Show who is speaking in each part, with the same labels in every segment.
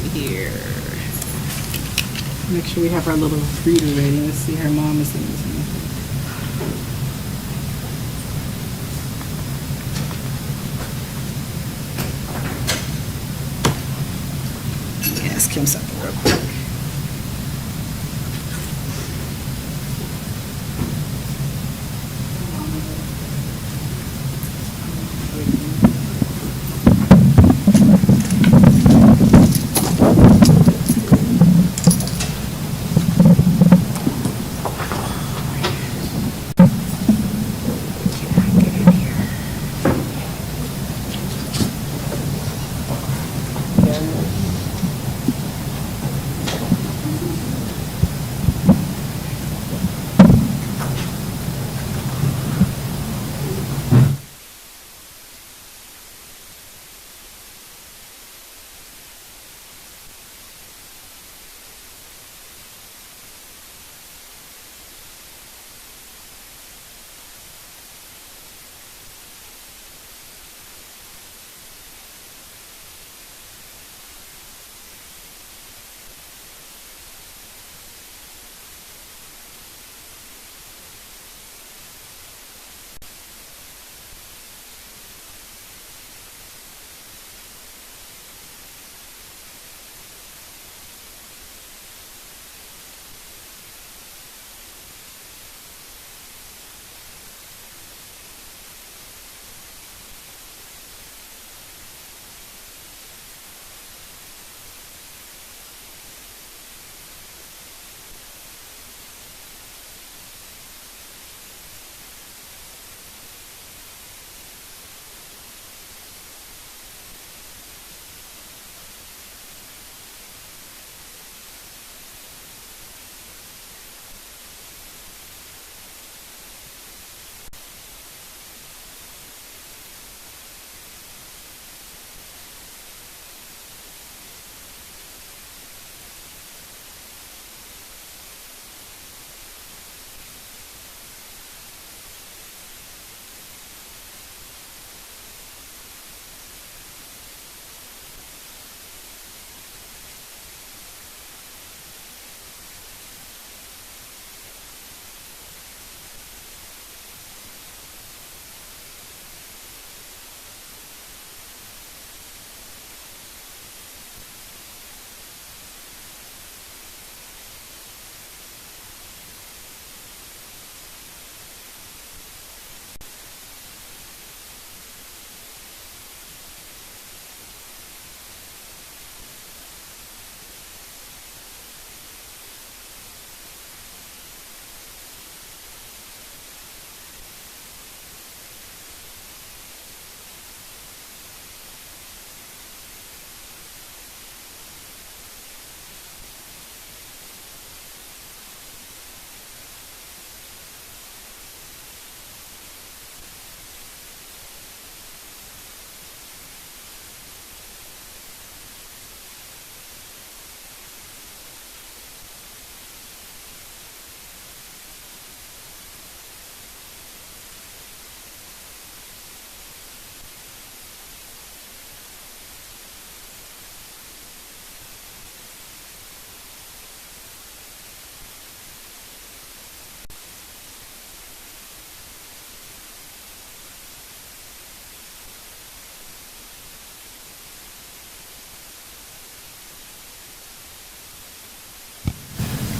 Speaker 1: see here. Make sure we have our little reader ready. Let's see, her mom is in this. Ask him something real quick.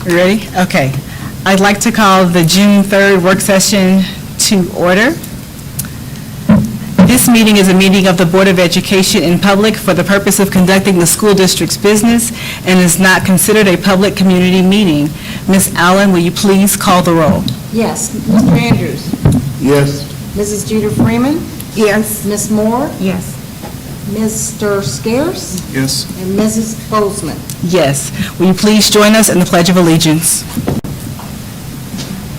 Speaker 1: You ready? Okay. I'd like to call the June 3rd work session to order. This meeting is a meeting of the Board of Education in public for the purpose of conducting the school district's business and is not considered a public community meeting. Ms. Allen, will you please call the roll?
Speaker 2: Yes. Mr. Andrews?
Speaker 3: Yes.
Speaker 2: Mrs. Jeter Freeman?
Speaker 1: Yes.
Speaker 2: Ms. Moore?
Speaker 1: Yes.
Speaker 2: Mr. Scarce?
Speaker 3: Yes.
Speaker 2: And Mrs. Bozeman?
Speaker 1: Yes. Will you please join us in the Pledge of Allegiance?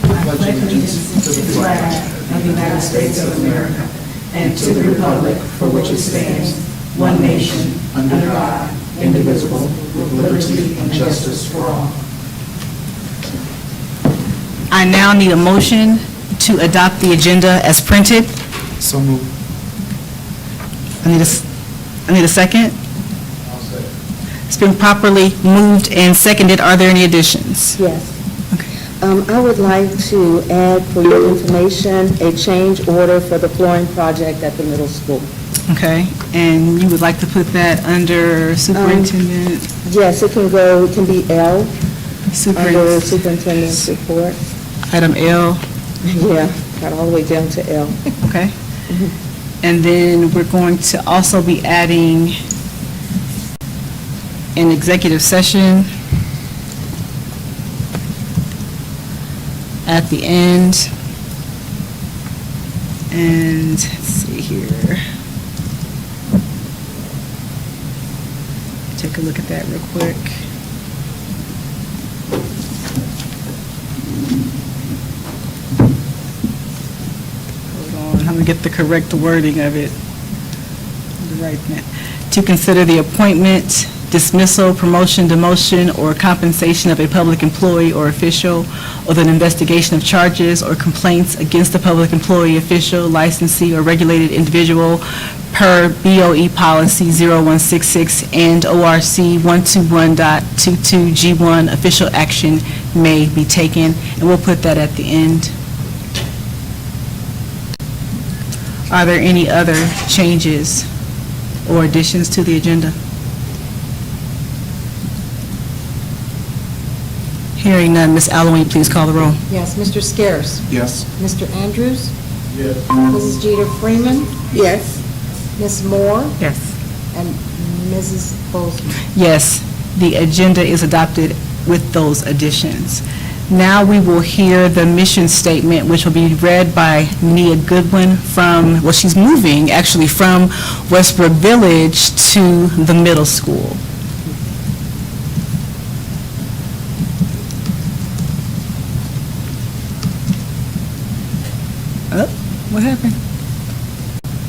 Speaker 3: I pledge allegiance to the flag of the United States of America and to the republic for which it stands, one nation, under God, indivisible, with liberty and justice for all.
Speaker 1: I now need a motion to adopt the agenda as printed.
Speaker 3: So moved.
Speaker 1: I need a second.
Speaker 3: I'll say.
Speaker 1: It's been properly moved and seconded. Are there any additions?
Speaker 4: Yes.
Speaker 1: Okay.
Speaker 4: I would like to add for your information a change order for the flooring project at the middle school.
Speaker 1: Okay, and you would like to put that under superintendent?
Speaker 4: Yes, it can be L, under
Speaker 1: Superintendent.
Speaker 4: superintendent's report.
Speaker 1: Item L,
Speaker 4: Yeah, got all the way down to L.
Speaker 1: okay. And then we're going to also be adding an executive session at the end. And let's see here. Take a look at that real quick. Hold on, I'm gonna get the correct wording of it. The right thing. To consider the appointment, dismissal, promotion, demotion, or compensation of a public employee or official, or the investigation of charges or complaints against a public employee, official, licensee, or regulated individual per BOE Policy 0166 and ORC 121.22G1, official action may be taken, and we'll put that at the end. Are there any other changes or additions to the agenda? Hearing none, Ms. Allen, will you please call the roll?
Speaker 2: Yes, Mr. Scares,
Speaker 3: Yes.
Speaker 2: Mr. Andrews,
Speaker 3: Yes.
Speaker 2: Mrs. Jeter Freeman,
Speaker 4: Yes.
Speaker 2: Ms. Moore,
Speaker 1: Yes.
Speaker 2: and Mrs. Bozeman.
Speaker 1: Yes, the agenda is adopted with those additions. Now we will hear the mission statement, which will be read by Nia Goodwin from, well, she's moving actually from Westbrook Village to the middle school. Oh, what happened?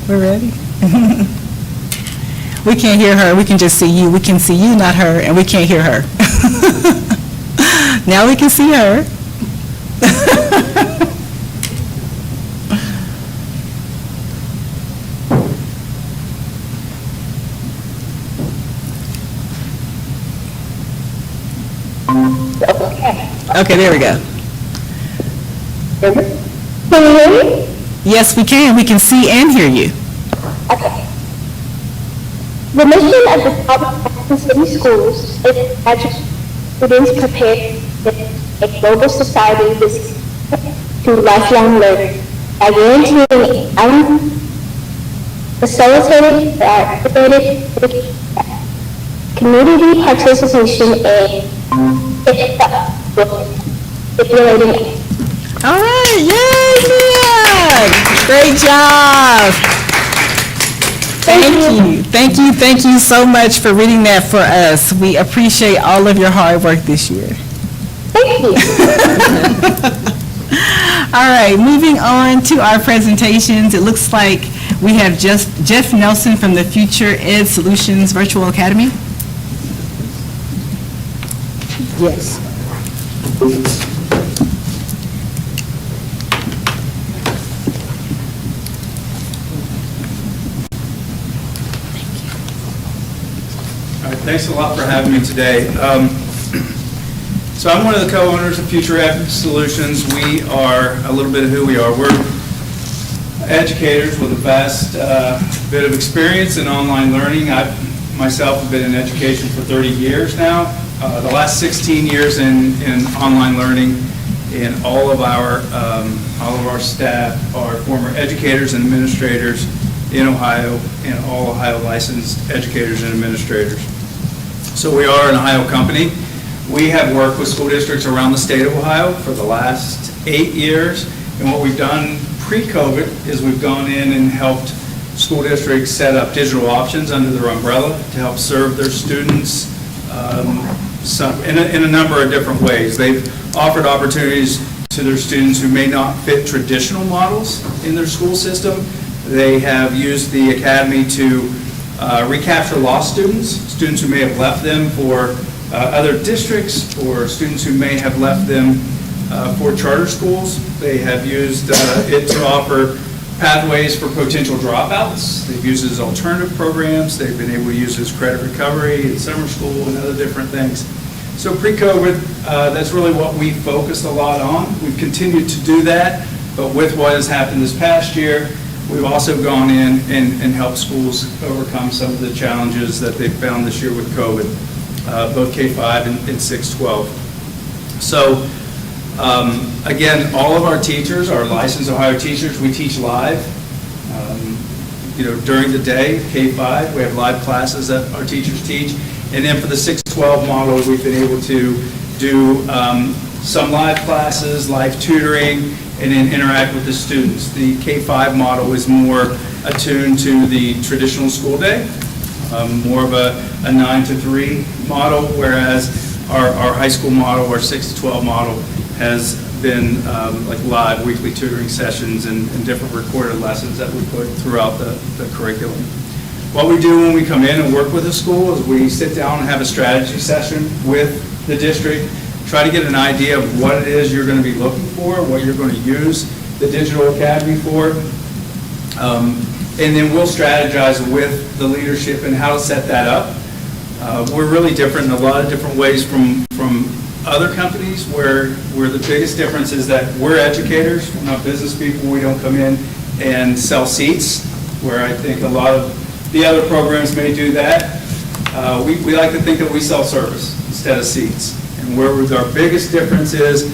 Speaker 1: We're ready? We can't hear her, we can just see you. We can see you, not her, and we can't hear her. Now we can see her. Okay, there we go.
Speaker 5: Can you hear me?
Speaker 1: Yes, we can. We can see and hear you.
Speaker 5: Okay. The mission of the Trotwood-Madison City Schools is to educate students prepared for a global society to lifelong learning by guaranteeing facilitated community participation and stipulating.
Speaker 1: All right, yay, Mia! Great job. Thank you so much for reading that for us. We appreciate all of your hard work this year.
Speaker 5: Thank you.
Speaker 1: All right, moving on to our presentations. It looks like we have Jeff Nelson from the Future Ed Solutions Virtual Academy.
Speaker 4: Yes.
Speaker 6: All right, thanks a lot for having me today. So I'm one of the co-owners of Future Ed Solutions. We are a little bit of who we are. We're educators with a vast bit of experience in online learning. I myself have been in education for 30 years now. The last 16 years in online learning, and all of our staff are former educators and administrators in Ohio, and all Ohio licensed educators and administrators. So we are an Ohio company. We have worked with school districts around the state of Ohio for the last 8 years, and what we've done pre-COVID is we've gone in and helped school districts set up digital options under their umbrella to help serve their students in a number of different ways. They've offered opportunities to their students who may not fit traditional models in their school system. They have used the academy to recapture lost students who may have left them for other districts, or students who may have left them for charter schools. They have used it to offer pathways for potential dropouts. They've used it as alternative programs. They've been able to use it as credit recovery in summer school and other different things. So pre-COVID, that's really what we focused a lot on. We've continued to do that, but with what has happened this past year, we've also gone in and helped schools overcome some of the challenges that they've found this year with COVID, both K-5 and 6-12. So again, all of our teachers are licensed Ohio teachers. We teach live. During the day, K-5, we have live classes that our teachers teach. And then for the 6-12 model, we've been able to do some live classes, live tutoring, and then interact with the students. The K-5 model is more attuned to the traditional school day, more of a 9 to 3 model, whereas our high school model, our 6-12 model, has been like live weekly tutoring sessions and different recorded lessons that we put throughout the curriculum. What we do when we come in and work with a school is we sit down and have a strategy session with the district, try to get an idea of what it is you're going to be looking for, what you're going to use the Digital Academy for, and then we'll strategize with the leadership and how to set that up. We're really different in a lot of different ways from other companies where the biggest difference is that we're educators, we're not business people. We don't come in and sell seats, where I think a lot of the other programs may do that. We like to think that we sell service instead of seats. And where our biggest difference is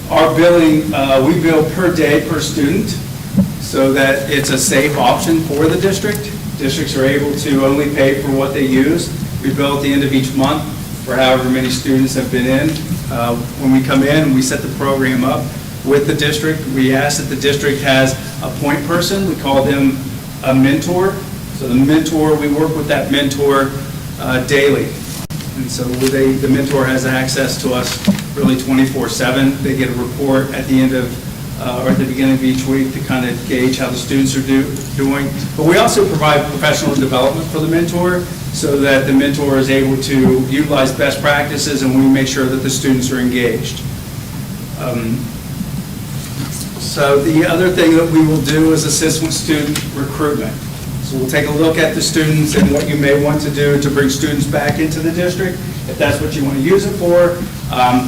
Speaker 6: our billing, we bill per day per student so that it's a safe option for the district. Districts are able to only pay for what they use. We bill at the end of each month for however many students have been in. When we come in, we set the program up with the district. We ask that the district has a point person. We call them a mentor. So the mentor, we work with that mentor daily. And so the mentor has access to us really 24/7. They get a report at the end of, or at the beginning of each week to kind of gauge how the students are doing. But we also provide professional development for the mentor so that the mentor is able to utilize best practices and we make sure that the students are engaged. So the other thing that we will do is assist with student recruitment. So we'll take a look at the students and what you may want to do to bring students back into the district, if that's what you want to use it for.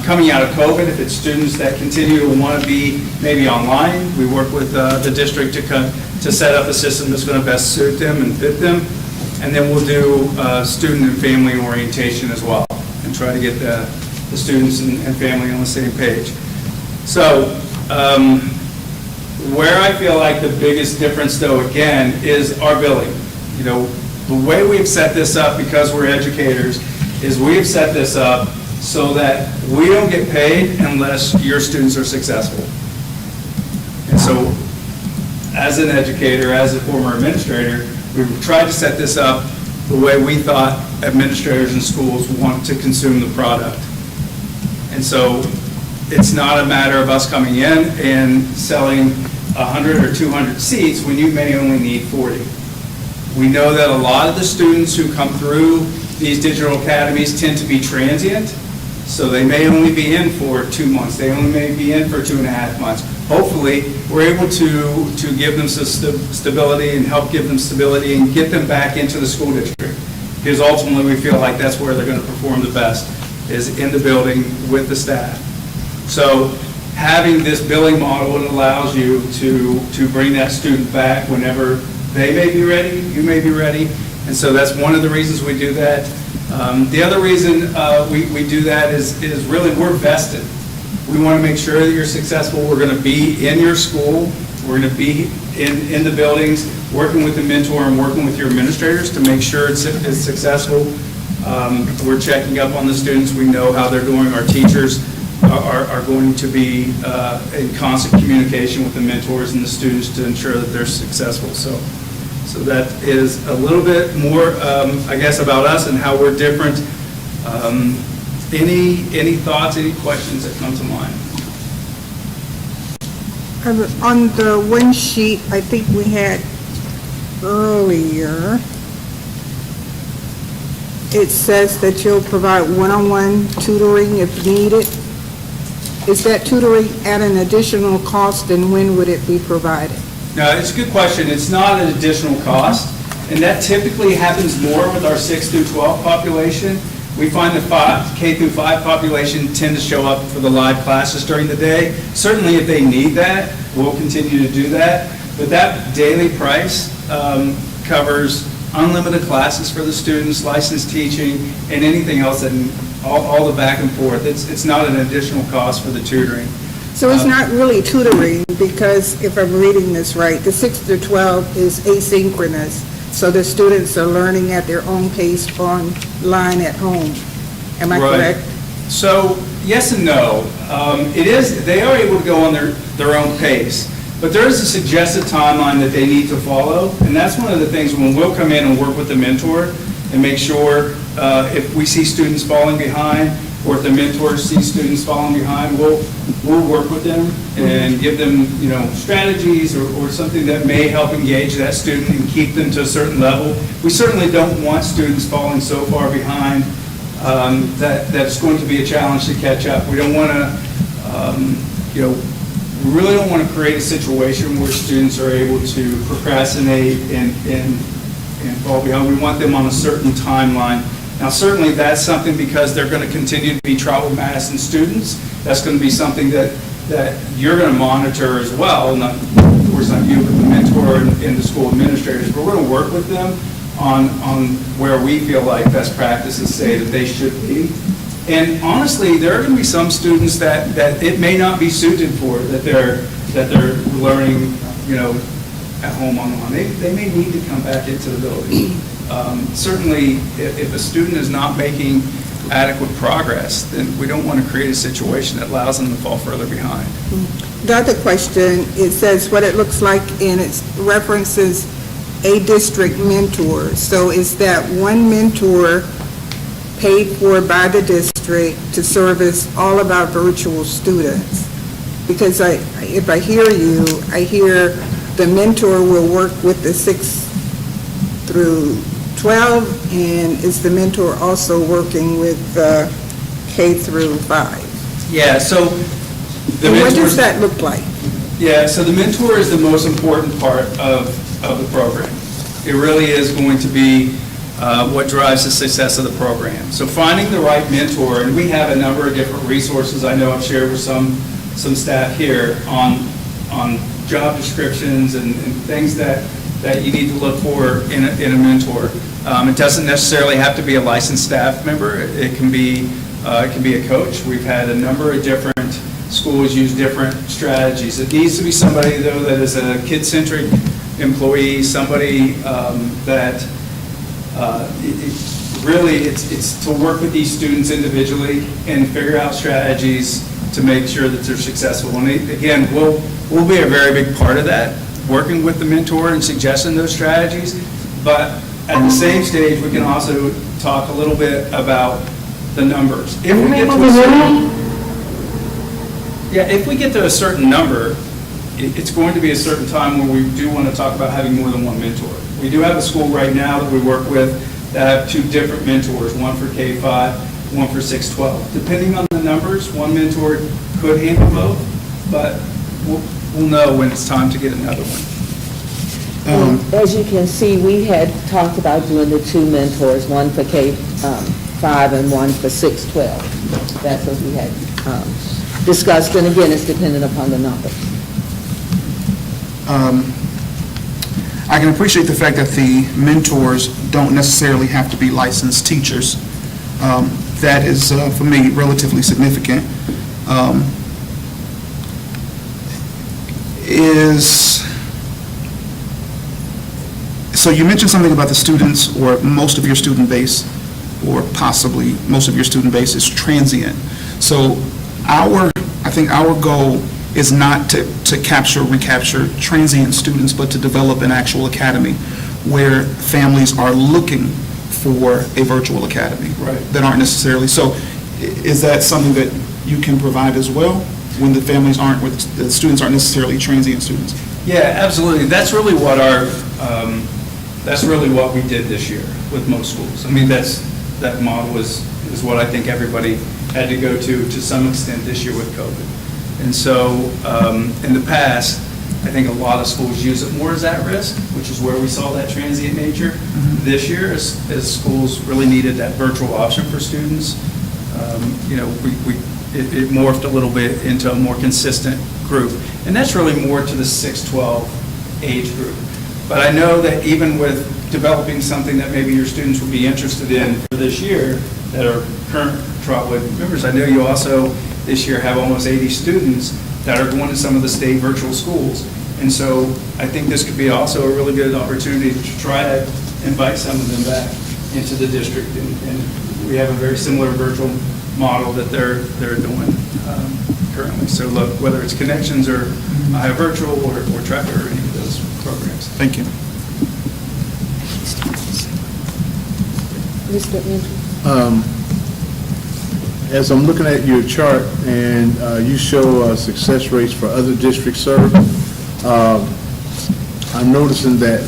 Speaker 6: Coming out of COVID, if it's students that continue to want to be maybe online, we work with the district to set up a system that's going to best suit them and fit them. And then we'll do student and family orientation as well and try to get the students and family on the same page. So where I feel like the biggest difference, though, again, is our billing. You know, the way we've set this up, because we're educators, is we've set this up so that we don't get paid unless your students are successful. And so, as an educator, as a former administrator, we've tried to set this up the way we thought administrators in schools want to consume the product. And so, it's not a matter of us coming in and selling 100 or 200 seats when you may only need 40. We know that a lot of the students who come through these digital academies tend to be transient, so they may only be in for 2 months. They only may be in for 2.5 months. Hopefully, we're able to give them some stability and help give them stability and get them back into the school district, because ultimately we feel like that's where they're going to perform the best, is in the building with the staff. So having this billing model, it allows you to bring that student back whenever they may be ready, you may be ready, and so that's one of the reasons we do that. The other reason we do that is really we're vested. We want to make sure that you're successful. We're going to be in your school. We're going to be in the buildings, working with the mentor and working with your administrators to make sure it's successful. We're checking up on the students. We know how they're doing. Our teachers are going to be in constant communication with the mentors and the students to ensure that they're successful. So that is a little bit more, I guess, about us and how we're different. Any thoughts, any questions that come to mind?
Speaker 7: On the one sheet I think we had earlier, it says that you'll provide one-on-one tutoring if needed. Is that tutoring at an additional cost, and when would it be provided?
Speaker 6: No, it's a good question. It's not an additional cost, and that typically happens more with our 6 through 12 population. We find the K through 5 population tend to show up for the live classes during the day. Certainly, if they need that, we'll continue to do that. But that daily price covers unlimited classes for the students, licensed teaching, and anything else, and all the back and forth. It's not an additional cost for the tutoring.
Speaker 7: So it's not really tutoring, because if I'm reading this right, the 6 to 12 is asynchronous, so the students are learning at their own pace online at home. Am I
Speaker 6: Right.
Speaker 7: correct?
Speaker 6: So, yes and no. They are able to go on their own pace, but there is a suggested timeline that they need to follow, and that's one of the things when we'll come in and work with the mentor and make sure if we see students falling behind, or if the mentors see students falling behind, we'll work with them and give them, strategies or something that may help engage that student and keep them to a certain level. We certainly don't want students falling so far behind that it's going to be a challenge to catch up. We don't want to, we really don't want to create a situation where students are able to procrastinate and fall behind. We want them on a certain timeline. Now, certainly that's something, because they're going to continue to be Trotwood-Madison students, that's going to be something that you're going to monitor as well. Not, of course, not you, but the mentor and the school administrators. But we're going to work with them on where we feel like best practices say that they should be. And honestly, there are going to be some students that it may not be suited for, that they're learning, at home online. They may need to come back into the building. Certainly, if a student is not making adequate progress, then we don't want to create a situation that allows them to fall further behind.
Speaker 7: The other question, it says what it looks like, and it references a district mentor. So is that one mentor paid for by the district to service all of our virtual students? Because if I hear you, I hear the mentor will work with the 6 through 12, and is the mentor also working with K through 5?
Speaker 6: Yeah, so the
Speaker 7: And what
Speaker 6: mentor.
Speaker 7: does that look like?
Speaker 6: Yeah, so the mentor is the most important part of the program. It really is going to be what drives the success of the program. So finding the right mentor, and we have a number of different resources I know I've shared with some staff here on job descriptions and things that you need to look for in a mentor. It doesn't necessarily have to be a licensed staff member. It can be a coach. We've had a number of different schools use different strategies. It needs to be somebody, though, that is a kid-centric employee, somebody that it's to work with these students individually and figure out strategies to make sure that they're successful. And again, we'll be a very big part of that, working with the mentor and suggesting those strategies. But at the same stage, we can also talk a little bit about the numbers. If we get to a certain number, it's going to be a certain time where we do want to talk about having more than one mentor. We do have a school right now that we work with that have 2 different mentors, one for K-5, one for 6-12. Depending on the numbers, one mentor could handle both, but we'll know when it's time to get another one.
Speaker 4: As you can see, we had talked about doing the 2 mentors, one for K-5 and one for 6-12. That's what we had discussed, and again, it's dependent upon the number.
Speaker 3: I can appreciate the fact that the mentors don't necessarily have to be licensed teachers. That is, for me, relatively significant. So you mentioned something about the students, or most of your student base, or possibly most of your student base is transient. So I think our goal is not to recapture transient students, but to develop an actual academy where families are looking for a virtual academy.
Speaker 6: Right.
Speaker 3: That aren't necessarily. So is that something that you can provide as well, when the families the students aren't necessarily transient students?
Speaker 6: Yeah, absolutely. That's really what we did this year with most schools. I mean, that model is what I think everybody had to go to some extent this year with COVID. And so in the past, I think a lot of schools use it more as at risk, which is where we saw that transient nature. This year, as schools really needed that virtual option for students, it morphed a little bit into a more consistent group. And that's really more to the 6-12 age group. But I know that even with developing something that maybe your students would be interested in for this year, that are current Trotwood members, I know you also this year have almost 80 students that are going to some of the state virtual schools. And so I think this could be also a really good opportunity to try to invite some of them back into the district. And we have a very similar virtual model that they're doing currently. So look, whether it's Connections or virtual or Tracker or any of those programs.
Speaker 3: Thank you.
Speaker 4: Mr. Andrews?
Speaker 8: As I'm looking at your chart and you show success rates for other districts served, I'm noticing that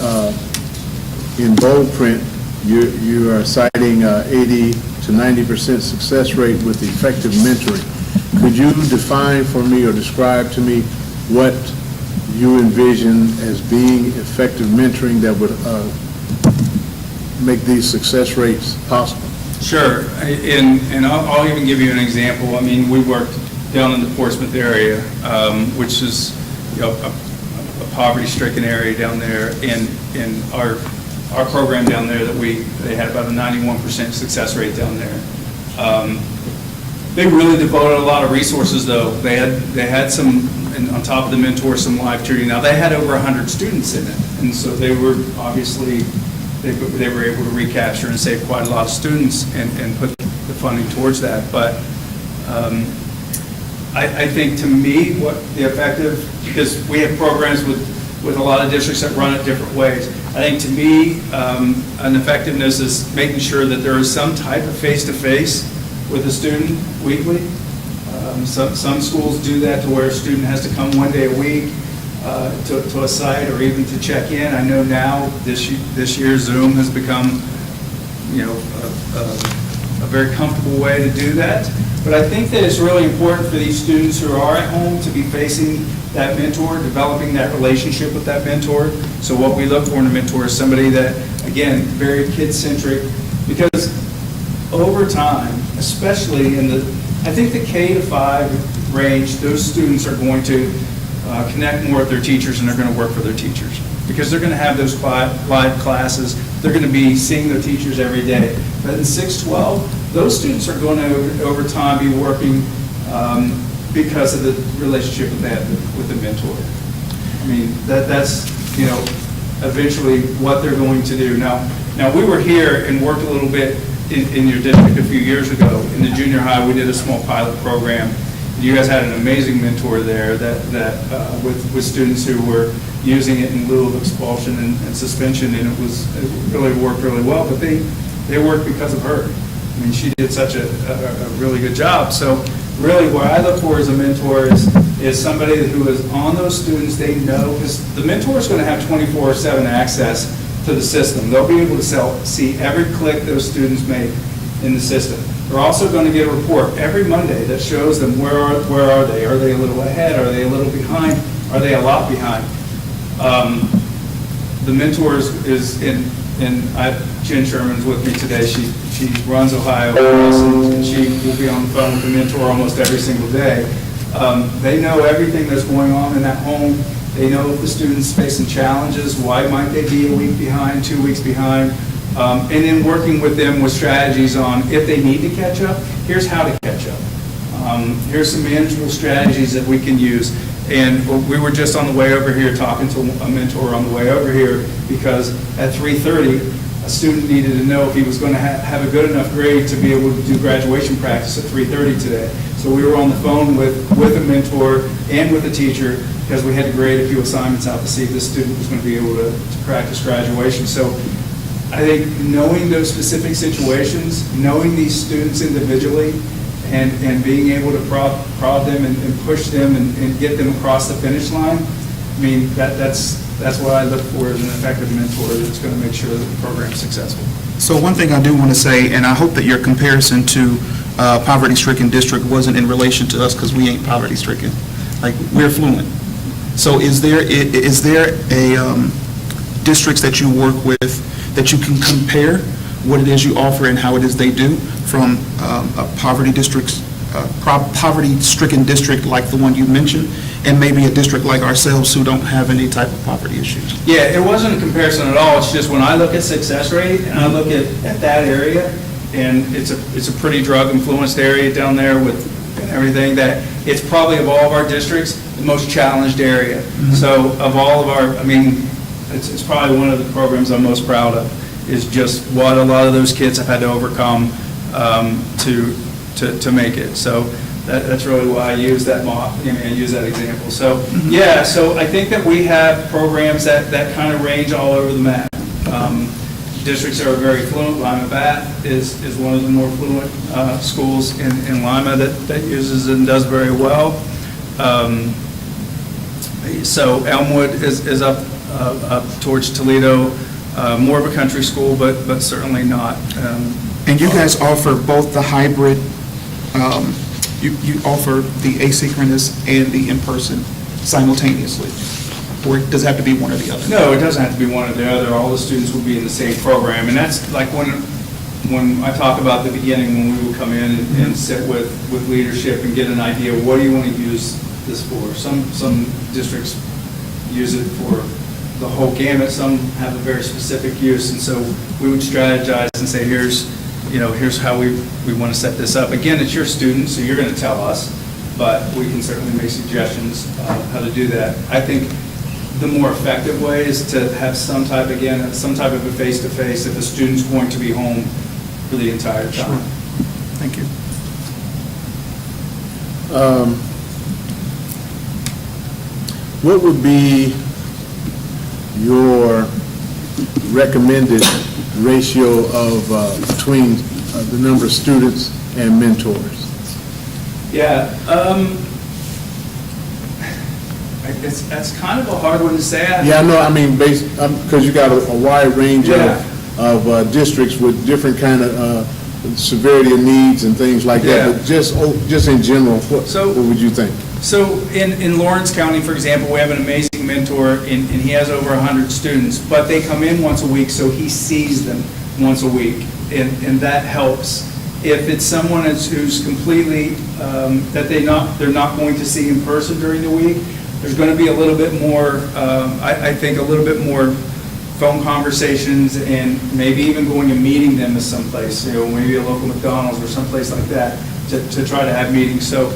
Speaker 8: in bold print, you are citing 80 to 90% success rate with effective mentoring. Could you define for me or describe to me what you envision as being effective mentoring that would make these success rates possible?
Speaker 6: Sure, and I'll even give you an example. I mean, we worked down in the Portsmouth area, which is a poverty-stricken area down there, and our program down there they had about a 91% success rate down there. They really devoted a lot of resources, though. They had some, and on top of the mentors, some live tutoring. Now they had over 100 students in it, and so they were obviously. They were able to recapture and save quite a lot of students and put the funding towards that. But I think to me, what the effective, because we have programs with a lot of districts that run it different ways. I think to me, an effectiveness is making sure that there is some type of face-to-face with a student weekly. Some schools do that to where a student has to come one day a week to a site or even to check in. I know now this year Zoom has become, a very comfortable way to do that. But I think that it's really important for these students who are at home to be facing that mentor, developing that relationship with that mentor. So what we look for in a mentor is somebody that, again, very kid-centric, because over time, especially I think the K-5 range, those students are going to connect more with their teachers and they're going to work for their teachers because they're going to have those live classes. They're going to be seeing their teachers every day. But in 6-12, those students are going to, over time, be working because of the relationship that they have with the mentor. I mean, that's, eventually what they're going to do. Now we were here and worked a little bit in your district a few years ago. In the junior high, we did a small pilot program. You guys had an amazing mentor there that with students who were using it in lieu of expulsion and suspension, and it really worked really well. But they worked because of her. I mean, she did such a really good job. So really, what I look for as a mentor is somebody who is on those students. They know, because the mentor is going to have 24/7 access to the system. They'll be able to see every click those students make in the system. They're also going to get a report every Monday that shows them where are they? Are they a little ahead? Are they a little behind? Are they a lot behind? The mentor is in Jen Sherman's with me today. She runs Ohio and she will be on the phone with the mentor almost every single day. They know everything that's going on in that home. They know if the student's facing challenges, why might they be a week behind, 2 weeks behind. And then working with them with strategies on if they need to catch up, here's how to catch up. Here's some manageable strategies that we can use. And we were just on the way over here talking to a mentor on the way over here because at 3:30, a student needed to know if he was going to have a good enough grade to be able to do graduation practice at 3:30 today. So we were on the phone with a mentor and with a teacher because we had to grade a few assignments out to see if this student was going to be able to practice graduation. So I think knowing those specific situations, knowing these students individually, and being able to prod them and push them and get them across the finish line, I mean, that's what I look for as an effective mentor that's going to make sure that the program's successful.
Speaker 3: So one thing I do want to say, and I hope that your comparison to poverty-stricken district wasn't in relation to us because we ain't poverty-stricken. Like, we're fluent. So is there a districts that you work with that you can compare what it is you offer and how it is they do from a poverty-stricken district like the one you mentioned, and maybe a district like ourselves who don't have any type of poverty issues?
Speaker 6: Yeah, it wasn't a comparison at all. It's just when I look at success rate and I look at that area, and it's a pretty drug-influenced area down there with and everything, that it's probably of all of our districts, the most challenged area. So of all of our, I mean, it's probably one of the programs I'm most proud of, is just what a lot of those kids have had to overcome to make it. So that's really why I use that use that example. So, yeah, so I think that we have programs that kind of range all over the map. Districts that are very fluent, Lima Bat is one of the more fluent schools in Lima that uses and does very well. So Elmwood is up towards Toledo, more of a country school, but certainly not.
Speaker 3: And you guys offer both the hybrid, you offer the asynchronous and the in-person simultaneously? Or does it have to be one or the other?
Speaker 6: No, it doesn't have to be one or the other. All the students will be in the same program. And that's like when I talk about the beginning, when we would come in and sit with leadership and get an idea, what do you want to use this for? Some districts use it for the whole gamut. Some have a very specific use. And so we would strategize and say, here's how we want to set this up. Again, it's your students, so you're going to tell us, but we can certainly make suggestions how to do that. I think the more effective way is to have some type of a face-to-face if the student's going to be home for the entire time.
Speaker 3: Sure. Thank you.
Speaker 8: What would be your recommended ratio of between the number of students and mentors?
Speaker 6: Yeah, that's kind of a hard one to say.
Speaker 8: Yeah, no, I mean, because you got a wide range of districts with different kind of severity of needs and things like that, but just in general, what would you think?
Speaker 6: So in Lawrence County, for example, we have an amazing mentor, and he has over 100 students, but they come in once a week, so he sees them once a week, and that helps. If it's someone who's completely, that they're not going to see in person during the week, there's going to be a little bit more, I think, a little bit more phone conversations, and maybe even going and meeting them at someplace, maybe a local McDonald's or someplace like that, to try to have meetings. So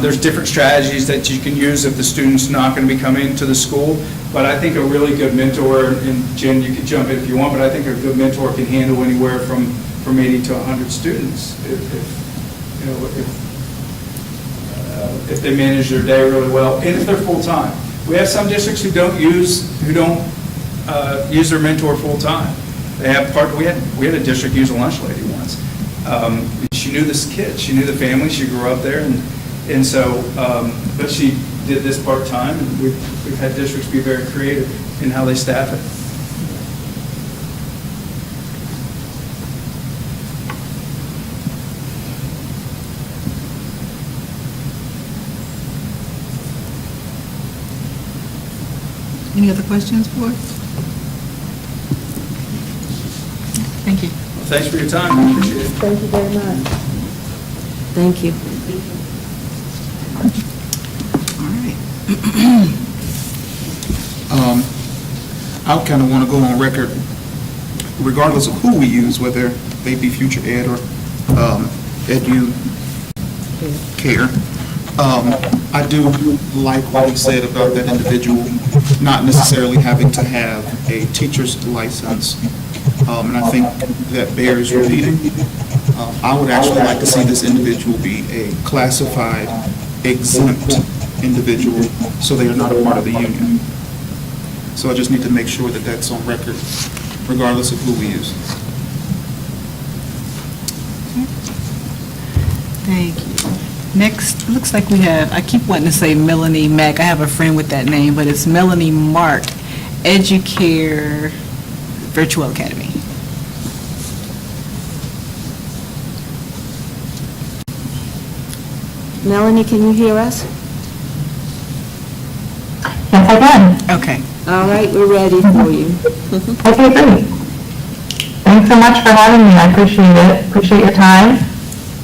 Speaker 6: there's different strategies that you can use if the student's not going to be coming to the school. But I think a really good mentor, and Jen, you can jump in if you want, but I think a good mentor can handle anywhere from 80 to 100 students if they manage their day really well, and if they're full-time. We have some districts who don't use their mentor full-time. We had a district use a lunch lady once. She knew this kid, she knew the family, she grew up there, and so, but she did this part-time, and we've had districts be very creative in how they staff it.
Speaker 1: Any other questions, board? Thank you.
Speaker 6: Well, thanks for your time, I appreciate it.
Speaker 4: Thank you very much. Thank you.
Speaker 1: All right.
Speaker 3: I kind of want to go on record, regardless of who we use, whether they be Future Ed or Educare. I do like what he said about that individual not necessarily having to have a teacher's license, and I think that bears repeating. I would actually like to see this individual be a classified exempt individual, so they are not a part of the union. So I just need to make sure that that's on record, regardless of who we use.
Speaker 1: Thank you. Next, it looks like we have, I keep wanting to say Melanie Mack. I have a friend with that name, but it's Melanie Mark, Educare Virtual Academy.
Speaker 4: Melanie, can you hear us?
Speaker 9: again.
Speaker 1: Okay.
Speaker 4: All right, we're ready for you.
Speaker 9: Okay, great. Thanks so much for having me. I appreciate it. Appreciate your time.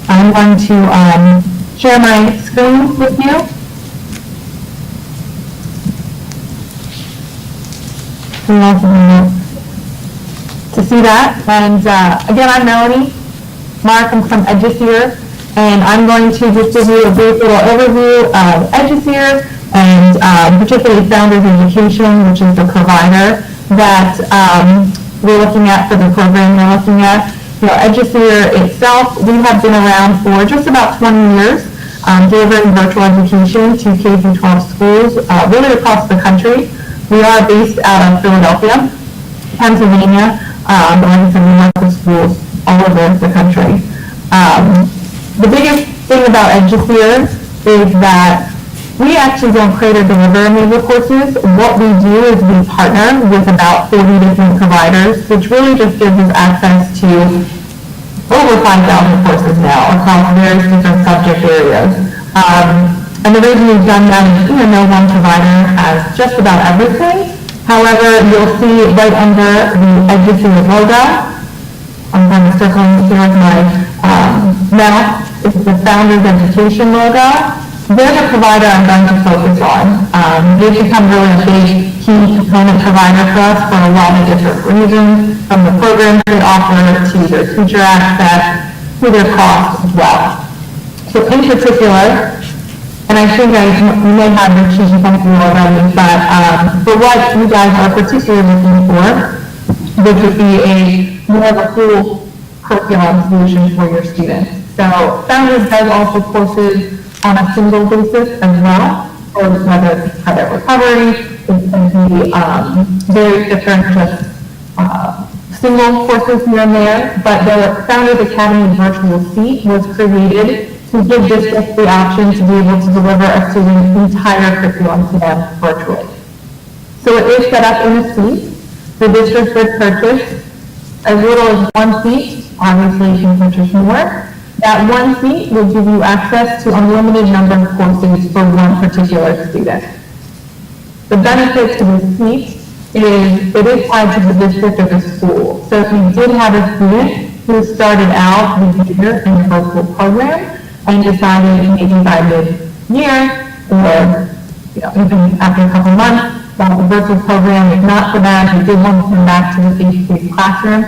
Speaker 9: I'm going to share my screen with you. To see that. And again, I'm Melanie. Mark, I'm from Educare, and I'm going to just give you a brief little overview of Educare and particularly Founders Education, which is the provider that we're looking at for the program we're looking at. You know, Educare itself, we have been around for just about 20 years, delivering virtual education to K-12 schools really across the country. We are based out of Philadelphia, Pennsylvania, but like I said, we work with schools all over the country. The biggest thing about Educare is that we actually don't create or deliver any of the courses. What we do is we partner with about 40 different providers, which really just gives us access to over 5,000 courses now across various different subject areas. And the reason we've done that is, no one provider has just about everything. However, you'll see right under the Educare logo, I'm kind of circling here with my mouse, it's the Founders Education logo. They're the provider I'm going to focus on. They've become really a big key component provider for us for a lot of different reasons, from the programs they offer to their teacher access to their cost as well. So in particular, and I think you may have your sheet in front of you already, but what you guys are particularly looking for, which would be more of a full curriculum solution for your students. So Founders does offer courses on a single basis as well, or whether it's credit recovery, it's going to be very different just single courses here and there, but the Founders Academy virtual seat was created to give districts the option to be able to deliver a student's entire curriculum to them virtually. So it is set up in a suite. The district would purchase as little as one seat. Obviously, you can purchase more. That one seat will give you access to unlimited number of courses for one particular student. The benefit to the seat is it is tied to the district or the school. So if you did have a student who started out the year in the virtual program and decided maybe by mid-year or even after a couple months that the virtual program is not for them, you did want to come back to the face-to-face classroom,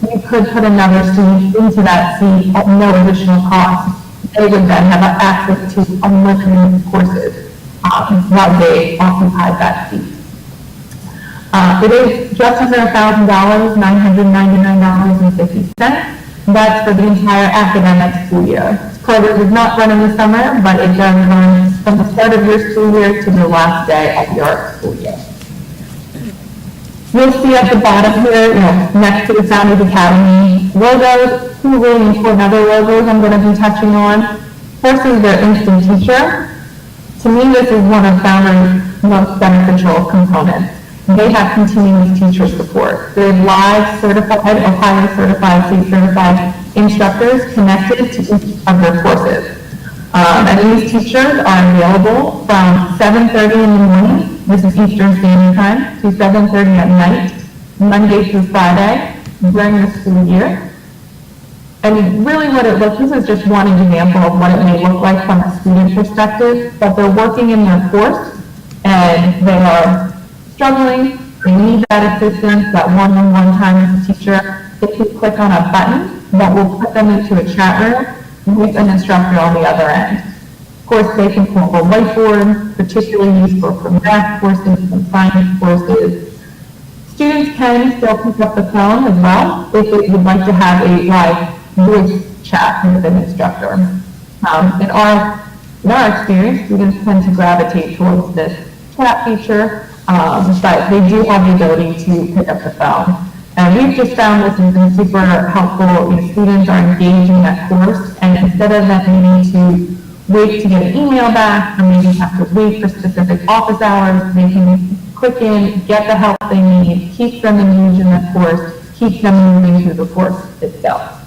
Speaker 9: you could put another student into that seat at no additional cost. They would then have access to unlimited courses while they occupied that seat. It is just under $1,000, $999.50. That's for the entire academic school year. This program does not run in the summer, but it does run from the start of your school year to the last day of your school year. You'll see at the bottom here, next to the Founders Academy logos, two really important other logos I'm going to be touching on. First is their Instant Teacher. To me, this is one of Founders' most beneficial components. They have continuous teacher support. They have live certified or highly certified, state certified instructors connected to each of their courses. And these teachers are available from 7:30 in the morning, this is Eastern Standard Time, to 7:30 at night, Monday through Friday, during the school year. And really what it looks like is just one example of what it may look like from a student perspective, but they're working in their course and they are struggling, they need that assistance, that one-on-one time with the teacher. They can click on a button that will put them into a chat room with an instructor on the other end. Of course, they can pull up a whiteboard, particularly useful for math courses and science courses. Students can still pick up the phone as well if they would like to have a live voice chat with an instructor. In our experience, students tend to gravitate towards this chat feature, but they do have the ability to pick up the phone. And we've just found this has been super helpful. Students are engaged in that course, and instead of them needing to wait to get an email back, or maybe have to wait for specific office hours, they can click in, get the help they need, keep them engaged in that course, keep them moving through the course itself.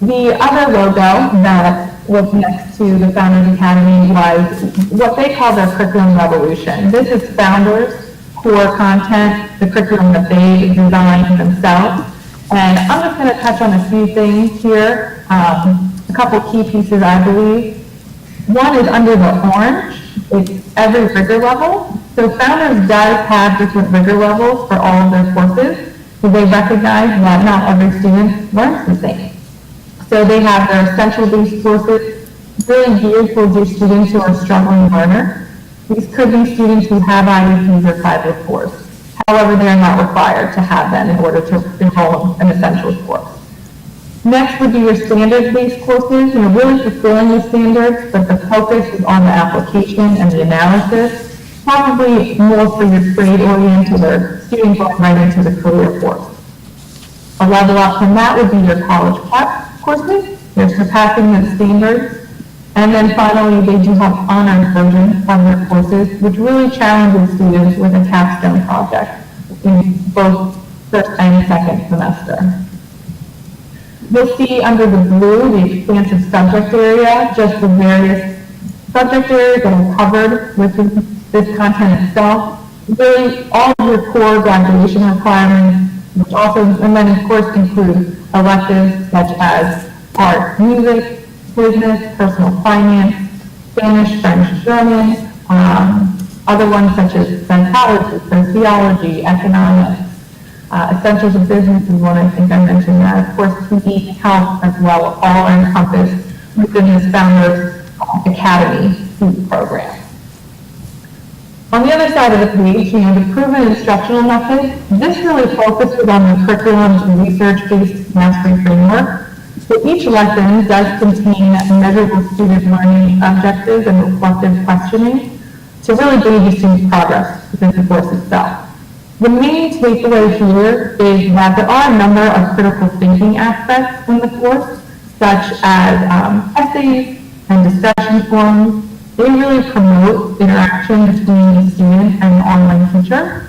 Speaker 9: The other logo that was next to the Founders Academy was what they call their curriculum revolution. This is Founders' core content, the curriculum that they designed themselves. And I'm just going to touch on a few things here, a couple key pieces, I believe. One is under the orange. It's every rigor level. So Founders does have different rigor levels for all of their courses, so they recognize that not every student learns the same. So they have their essential-based courses really geared towards your students who are struggling learners. These could be students who have IEPs or 504s. However, they are not required to have them in order to enroll in an essentials course. Next would be your standards-based courses, really fulfilling the standards, but the focus is on the application and the analysis, probably more for your grade-oriented or students going right into the career course. A level up from that would be your college prep courses. They're surpassing the standards. And then finally, they do have honors versions of their courses, which really challenges students with a capstone project in both first and second semester. You'll see under the blue, the expansive subject area, just the various subject areas that are covered with this content itself. Really, all of your core graduation requirements, which also, and then of course include electives such as art, music, business, personal finance, Spanish, French, German, other ones such as psychology, sociology, economics, essentials of business is one I think I mentioned that. Of course, PE, health as well, all are encompassed within this Founders Academy program. On the other side of the page, the proven instructional method. This really focuses on the curriculum's research-based mastery framework. So each lesson does contain measurable student learning objectives and reflective questioning to really gauge a student's progress within the course itself. The main takeaway here is that there are a number of critical thinking aspects in the course, such as essays and discussion forums. They really promote interaction between the student and the online teacher.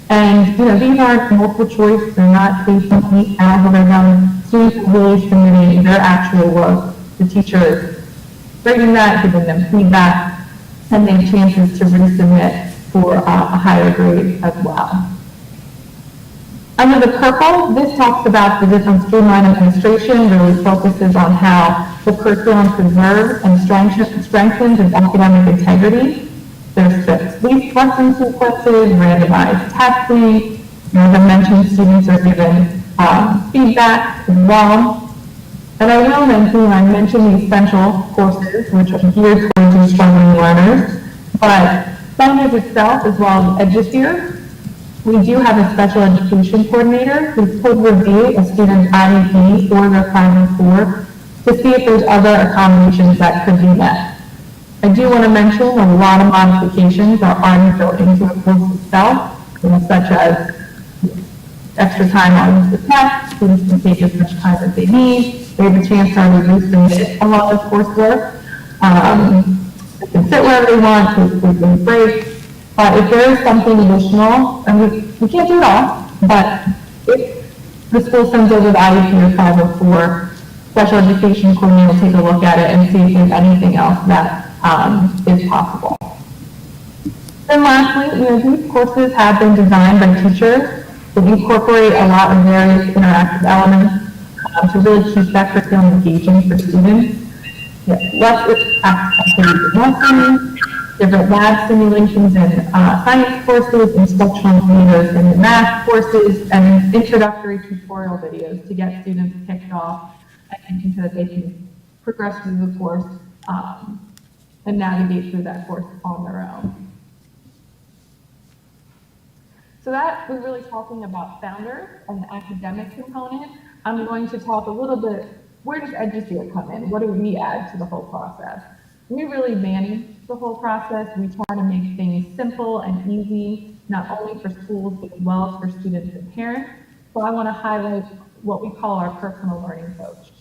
Speaker 9: And these aren't multiple choice, they're not based on neat algorithm. Students are really submitting their actual work. The teacher is grading that, giving them feedback, and they have chances to resubmit for a higher grade as well. Under the purple, this talks about the different streamline administration, really focuses on how the curriculum preserves and strengthens its academic integrity. There's spaced lesson sequences, randomized testing. As I mentioned, students are given feedback as well. And I will mention, I mentioned the essential courses, which are geared towards your struggling learners, but Founders itself, as well as Educare, we do have a special education coordinator who could review a student's IEP or their 504 to see if there's other accommodations that could be met. I do want to mention a lot of modifications are already built into the course itself, such as extra time on the test, students can take as much time as they need, they have a chance to already resubmit a lot of coursework. They can sit wherever they want, take a break. But if there is something additional, and we can't do it all, but if the school sends over the IEP or 504, special education coordinator will take a look at it and see if there's anything else that is possible. Then lastly, these courses have been designed by teachers to incorporate a lot of various interactive elements to really keep that curriculum engaging for students. Less activities and lessons, different lab simulations and science courses, instructional videos in the math courses, and introductory tutorial videos to get students kicked off and so that they can progress through the course and navigate through that course on their own. So that was really talking about Founders and the academic component. I'm going to talk a little bit, where does Educare come in? What do we add to the whole process? We really manage the whole process. We try to make things simple and easy, not only for schools, but as well as for students and parents. So I want to highlight what we call our personal learning coach.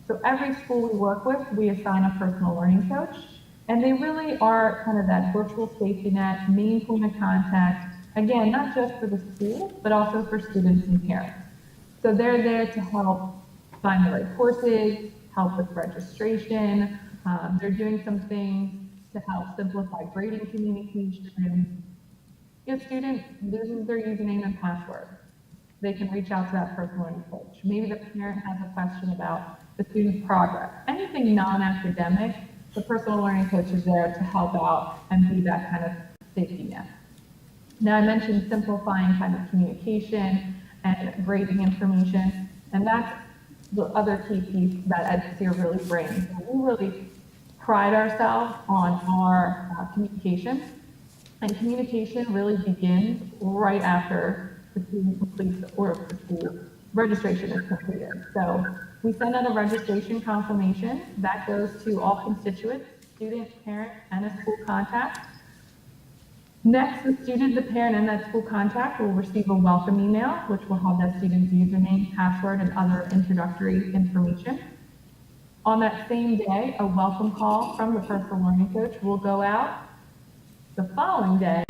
Speaker 9: So every school we work with, we assign a personal learning coach, and they really are kind of that virtual safety net, main point of contact, again, not just for the school, but also for students and parents. So they're there to help find the right courses, help with registration, They're doing some things to help simplify grading communication. If a student loses their username and password, they can reach out to that personal learning coach. Maybe the parent has a question about the student's progress. Anything non-academic, the personal learning coach is there to help out and be that kind of safety net. Now, I mentioned simplifying kind of communication and grading information, and that's the other key piece that Educare really brings. We really pride ourselves on our communication, and communication really begins right after the student completes or the school registration is completed. So we send out a registration confirmation that goes to all constituents, student, parent, and a school contact. Next, the student, the parent, and that school contact will receive a welcome email, which will have that student's username, password, and other introductory information. On that same day, a welcome call from the personal learning coach will go out. The following day,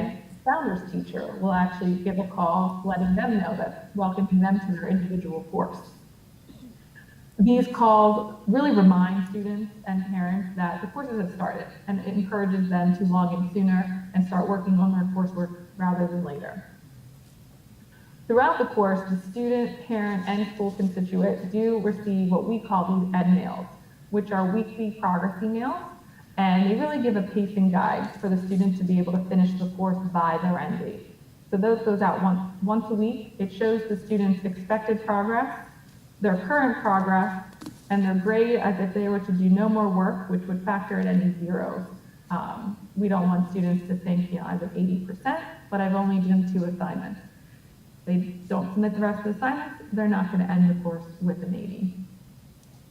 Speaker 9: founder's teacher will actually give a call letting them know that welcoming them to their individual course. These calls really remind students and parents that the courses have started, and it encourages them to log in sooner and start working on their coursework rather than later. Throughout the course, the student, parent, and school constituent do receive what we call these ed mails, which are weekly progress emails, and they really give a pacing guide for the student to be able to finish the course by their end date. So those goes out once a week. It shows the student's expected progress, their current progress, and their grade as if they were to do no more work, which would factor in any zeros. We don't want students to think, I have 80%, but I've only done 2 assignments. They don't submit the rest of the assignments, they're not going to end the course with an 80.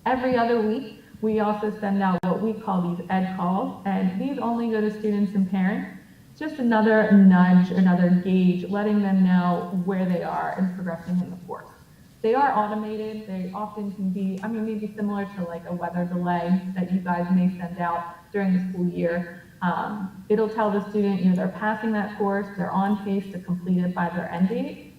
Speaker 9: Every other week, we also send out what we call these ed calls, and these only go to students and parents. Just another nudge, another gauge, letting them know where they are in progressing in the course. They are automated. They often can be, maybe similar to like a weather delay that you guys may send out during the school year. It'll tell the student, they're passing that course, they're on pace to complete it by their end date.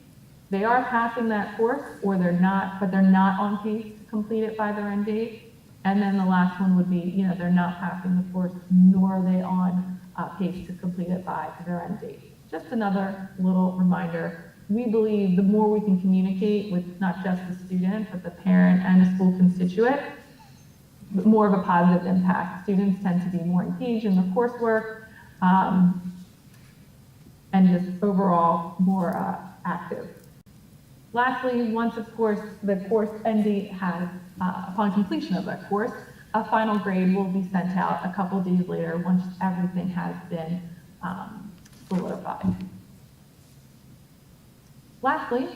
Speaker 9: They are passing that course, or they're not, but they're not on pace to complete it by their end date. And then the last one would be, they're not passing the course, nor are they on pace to complete it by their end date. Just another little reminder. We believe the more we can communicate with not just the student, but the parent and the school constituent, the more of a positive impact. Students tend to be more engaged in the coursework, and just overall more active. Lastly, once of course the course end date has, upon completion of that course, a final grade will be sent out a couple days later once everything has been solidified. Lastly,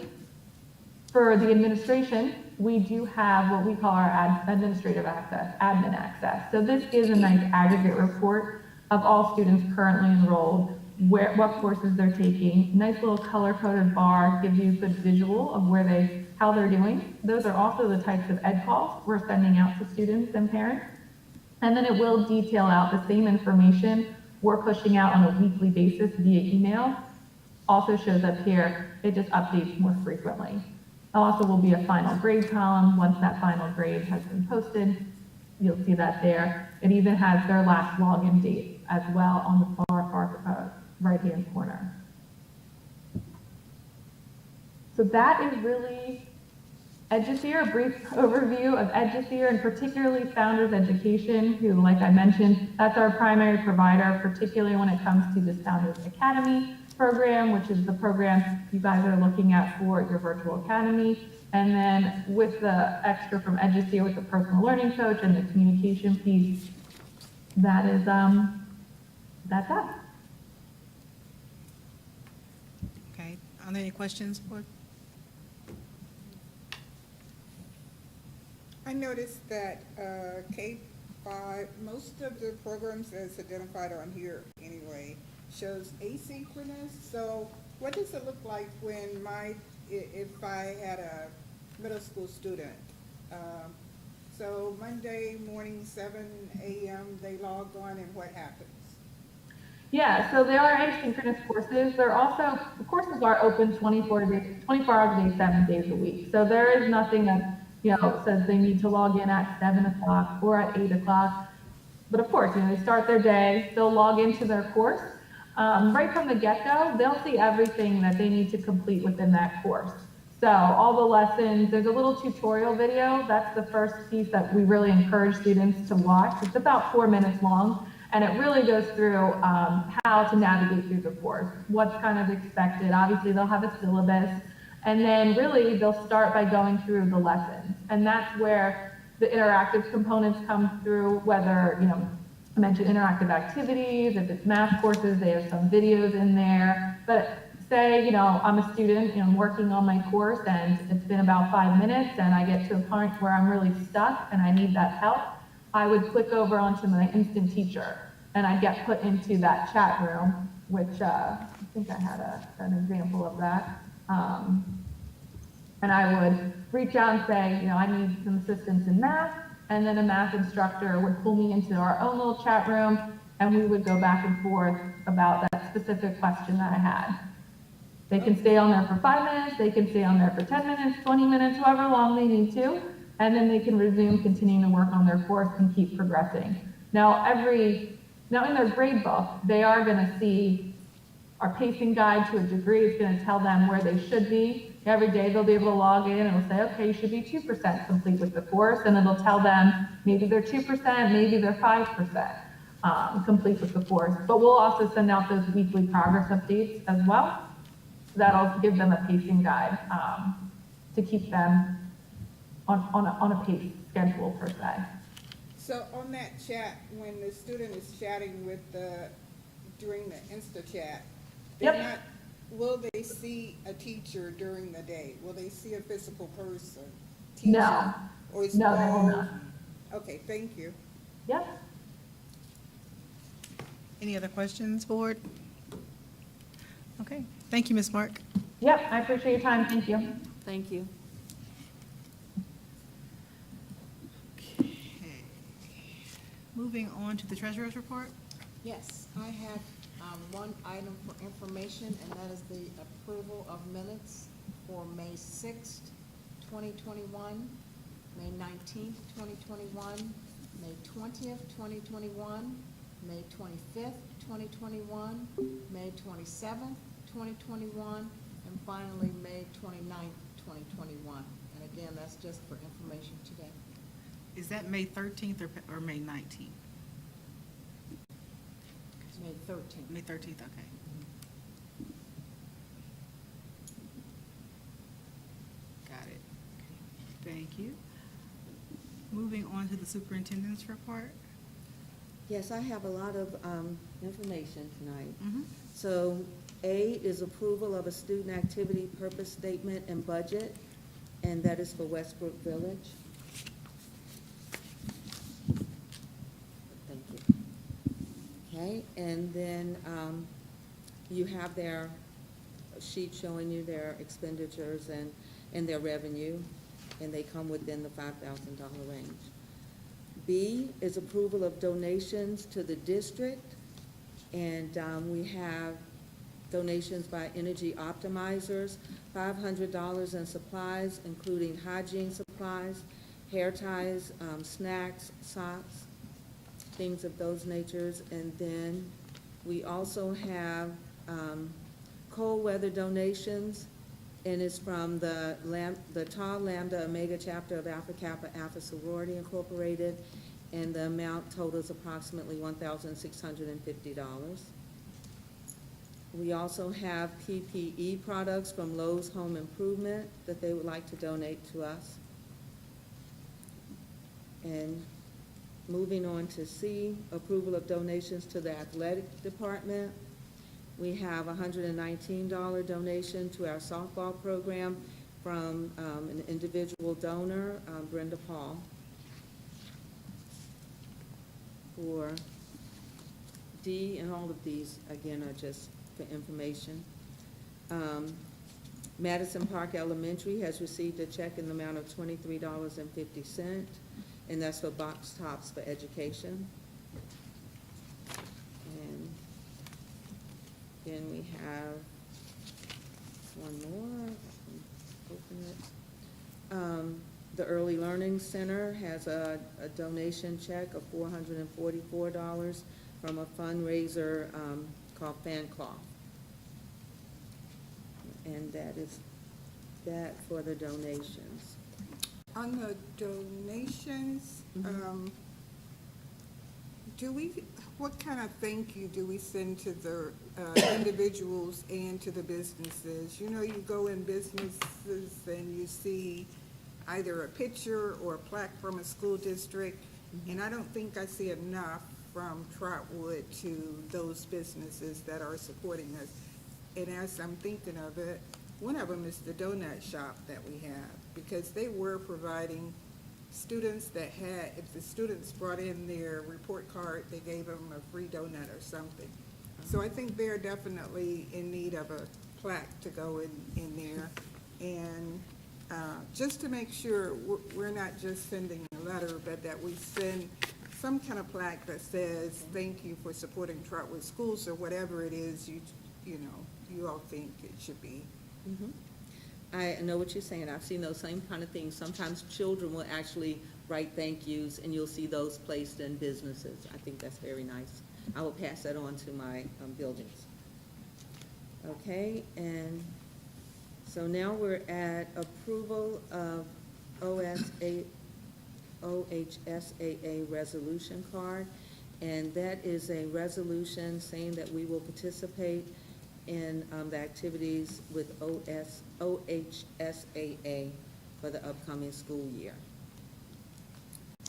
Speaker 9: for the administration, we do have what we call our administrative access, admin access. So this is a nice aggregate report of all students currently enrolled, what courses they're taking. Nice little color-coded bar gives you a good visual of how they're doing. Those are also the types of ed calls we're sending out to students and parents. And then it will detail out the same information we're pushing out on a weekly basis via email. Also shows up here, it just updates more frequently. Also will be a final grade column. Once that final grade has been posted, you'll see that there. It even has their last login date as well on the far right-hand corner. So that is really Educare, a brief overview of Educare, and particularly Founders Education, who, like I mentioned, that's our primary provider, particularly when it comes to this Founders Academy program, which is the program you guys are looking at for your virtual academy. And then with the extra from Educare with the personal learning coach and the communication piece, that is, that's us.
Speaker 1: Okay, are there any questions, board?
Speaker 7: I noticed that K-5, most of the programs as identified on here anyway, shows asynchronous. So what does it look like when if I had a middle school student? So Monday morning, 7 a.m., they log on, and what happens?
Speaker 9: Yeah, so there are asynchronous courses. They're also, the courses are open 24 hours a day, 7 days a week. So there is nothing that says they need to log in at 7 o'clock or at 8 o'clock. But of course, they start their day, they'll log into their course. Right from the get-go, they'll see everything that they need to complete within that course. So all the lessons, there's a little tutorial video. That's the first piece that we really encourage students to watch. It's about 4 minutes long, and it really goes through how to navigate through the course, what's kind of expected. Obviously, they'll have a syllabus, and then really they'll start by going through the lessons. And that's where the interactive components come through, whether, I mentioned interactive activities. If it's math courses, they have some videos in there. But say, I'm a student, I'm working on my course and it's been about 5 minutes and I get to a point where I'm really stuck and I need that help, I would click over onto my instant teacher and I'd get put into that chat room, which I think I had an example of that. And I would reach out and say, I need some assistance in math. And then a math instructor would pull me into our own little chat room and we would go back and forth about that specific question that I had. They can stay on there for 5 minutes, they can stay on there for 10 minutes, 20 minutes, however long they need to, and then they can resume continuing to work on their course and keep progressing. Now in their grade book, they are gonna see our pacing guide to a degree. It's gonna tell them where they should be. Every day they'll be able to log in and it'll say, okay, you should be 2% complete with the course, and it'll tell them maybe they're 2%, maybe they're 5% complete with the course. But we'll also send out those weekly progress updates as well. That'll give them a pacing guide to keep them on a pace schedule per se.
Speaker 7: So on that chat, when the student is chatting during the Insta chat,
Speaker 9: Yep.
Speaker 7: Will they see a teacher during the day? Will they see a physical person? Teacher?
Speaker 9: No.
Speaker 7: Or is
Speaker 9: No, they will not.
Speaker 7: Okay, thank you.
Speaker 9: Yep.
Speaker 1: Any other questions, board? Okay, thank you, Ms. Mark.
Speaker 9: Yep, I appreciate your time, thank you.
Speaker 4: Thank you.
Speaker 1: Okay. Moving on to the treasurer's report.
Speaker 2: Yes, I have one item for information, and that is the approval of minutes for May 6th, 2021, May 19th, 2021, May 20th, 2021, May 25th, 2021, May 27th, 2021, and finally, May 29th, 2021. And again, that's just for information today.
Speaker 1: Is that May 13th or May 19th?
Speaker 2: May 13th.
Speaker 1: May 13th, okay. Got it. Thank you. Moving on to the superintendent's report.
Speaker 4: Yes, I have a lot of information tonight.
Speaker 1: Mhm.
Speaker 4: So A is approval of a student activity purpose statement and budget, and that is for Westbrook Village. Thank you. Okay, and then you have their sheet showing you their expenditures and their revenue, and they come within the $5,000 range. B is approval of donations to the district, and we have donations by Energy Optimizers, $500 in supplies, including hygiene supplies, hair ties, snacks, socks, things of those natures. And then we also have cold weather donations, and it's from the Tau Lambda Omega chapter of Alpha Kappa Alpha Sorority Incorporated, and the amount totals approximately $1,650. We also have PPE products from Lowe's Home Improvement that they would like to donate to us. And moving on to C, approval of donations to the athletic department. We have a $119 donation to our softball program from an individual donor, Brenda Paul. For D, and all of these, again, are just for information. Madison Park Elementary has received a check in the amount of $23.50, and that's for box tops for education. And then we have one more. Open it. The Early Learning Center has a donation check of $444 from a fundraiser called Fan Cloth. And that is that for the donations.
Speaker 7: On the donations, what kind of thank you do we send to the individuals and to the businesses? You know, you go in businesses and you see either a picture or a plaque from a school district, and I don't think I see enough from Trotwood to those businesses that are supporting us. And as I'm thinking of it, one of them is the donut shop that we have, because they were providing students that had, if the students brought in their report card, they gave them a free donut or something. So I think they're definitely in need of a plaque to go in there. And just to make sure we're not just sending a letter, but that we send some kind of plaque that says, thank you for supporting Trotwood Schools, or whatever it is you all think it should be.
Speaker 4: I know what you're saying. I've seen those same kind of things. Sometimes children will actually write thank yous, and you'll see those placed in businesses. I think that's very nice. I will pass that on to my buildings. Okay, and so now we're at approval of OHSAA resolution card, and that is a resolution saying that we will participate in the activities with OHSAA for the upcoming school year.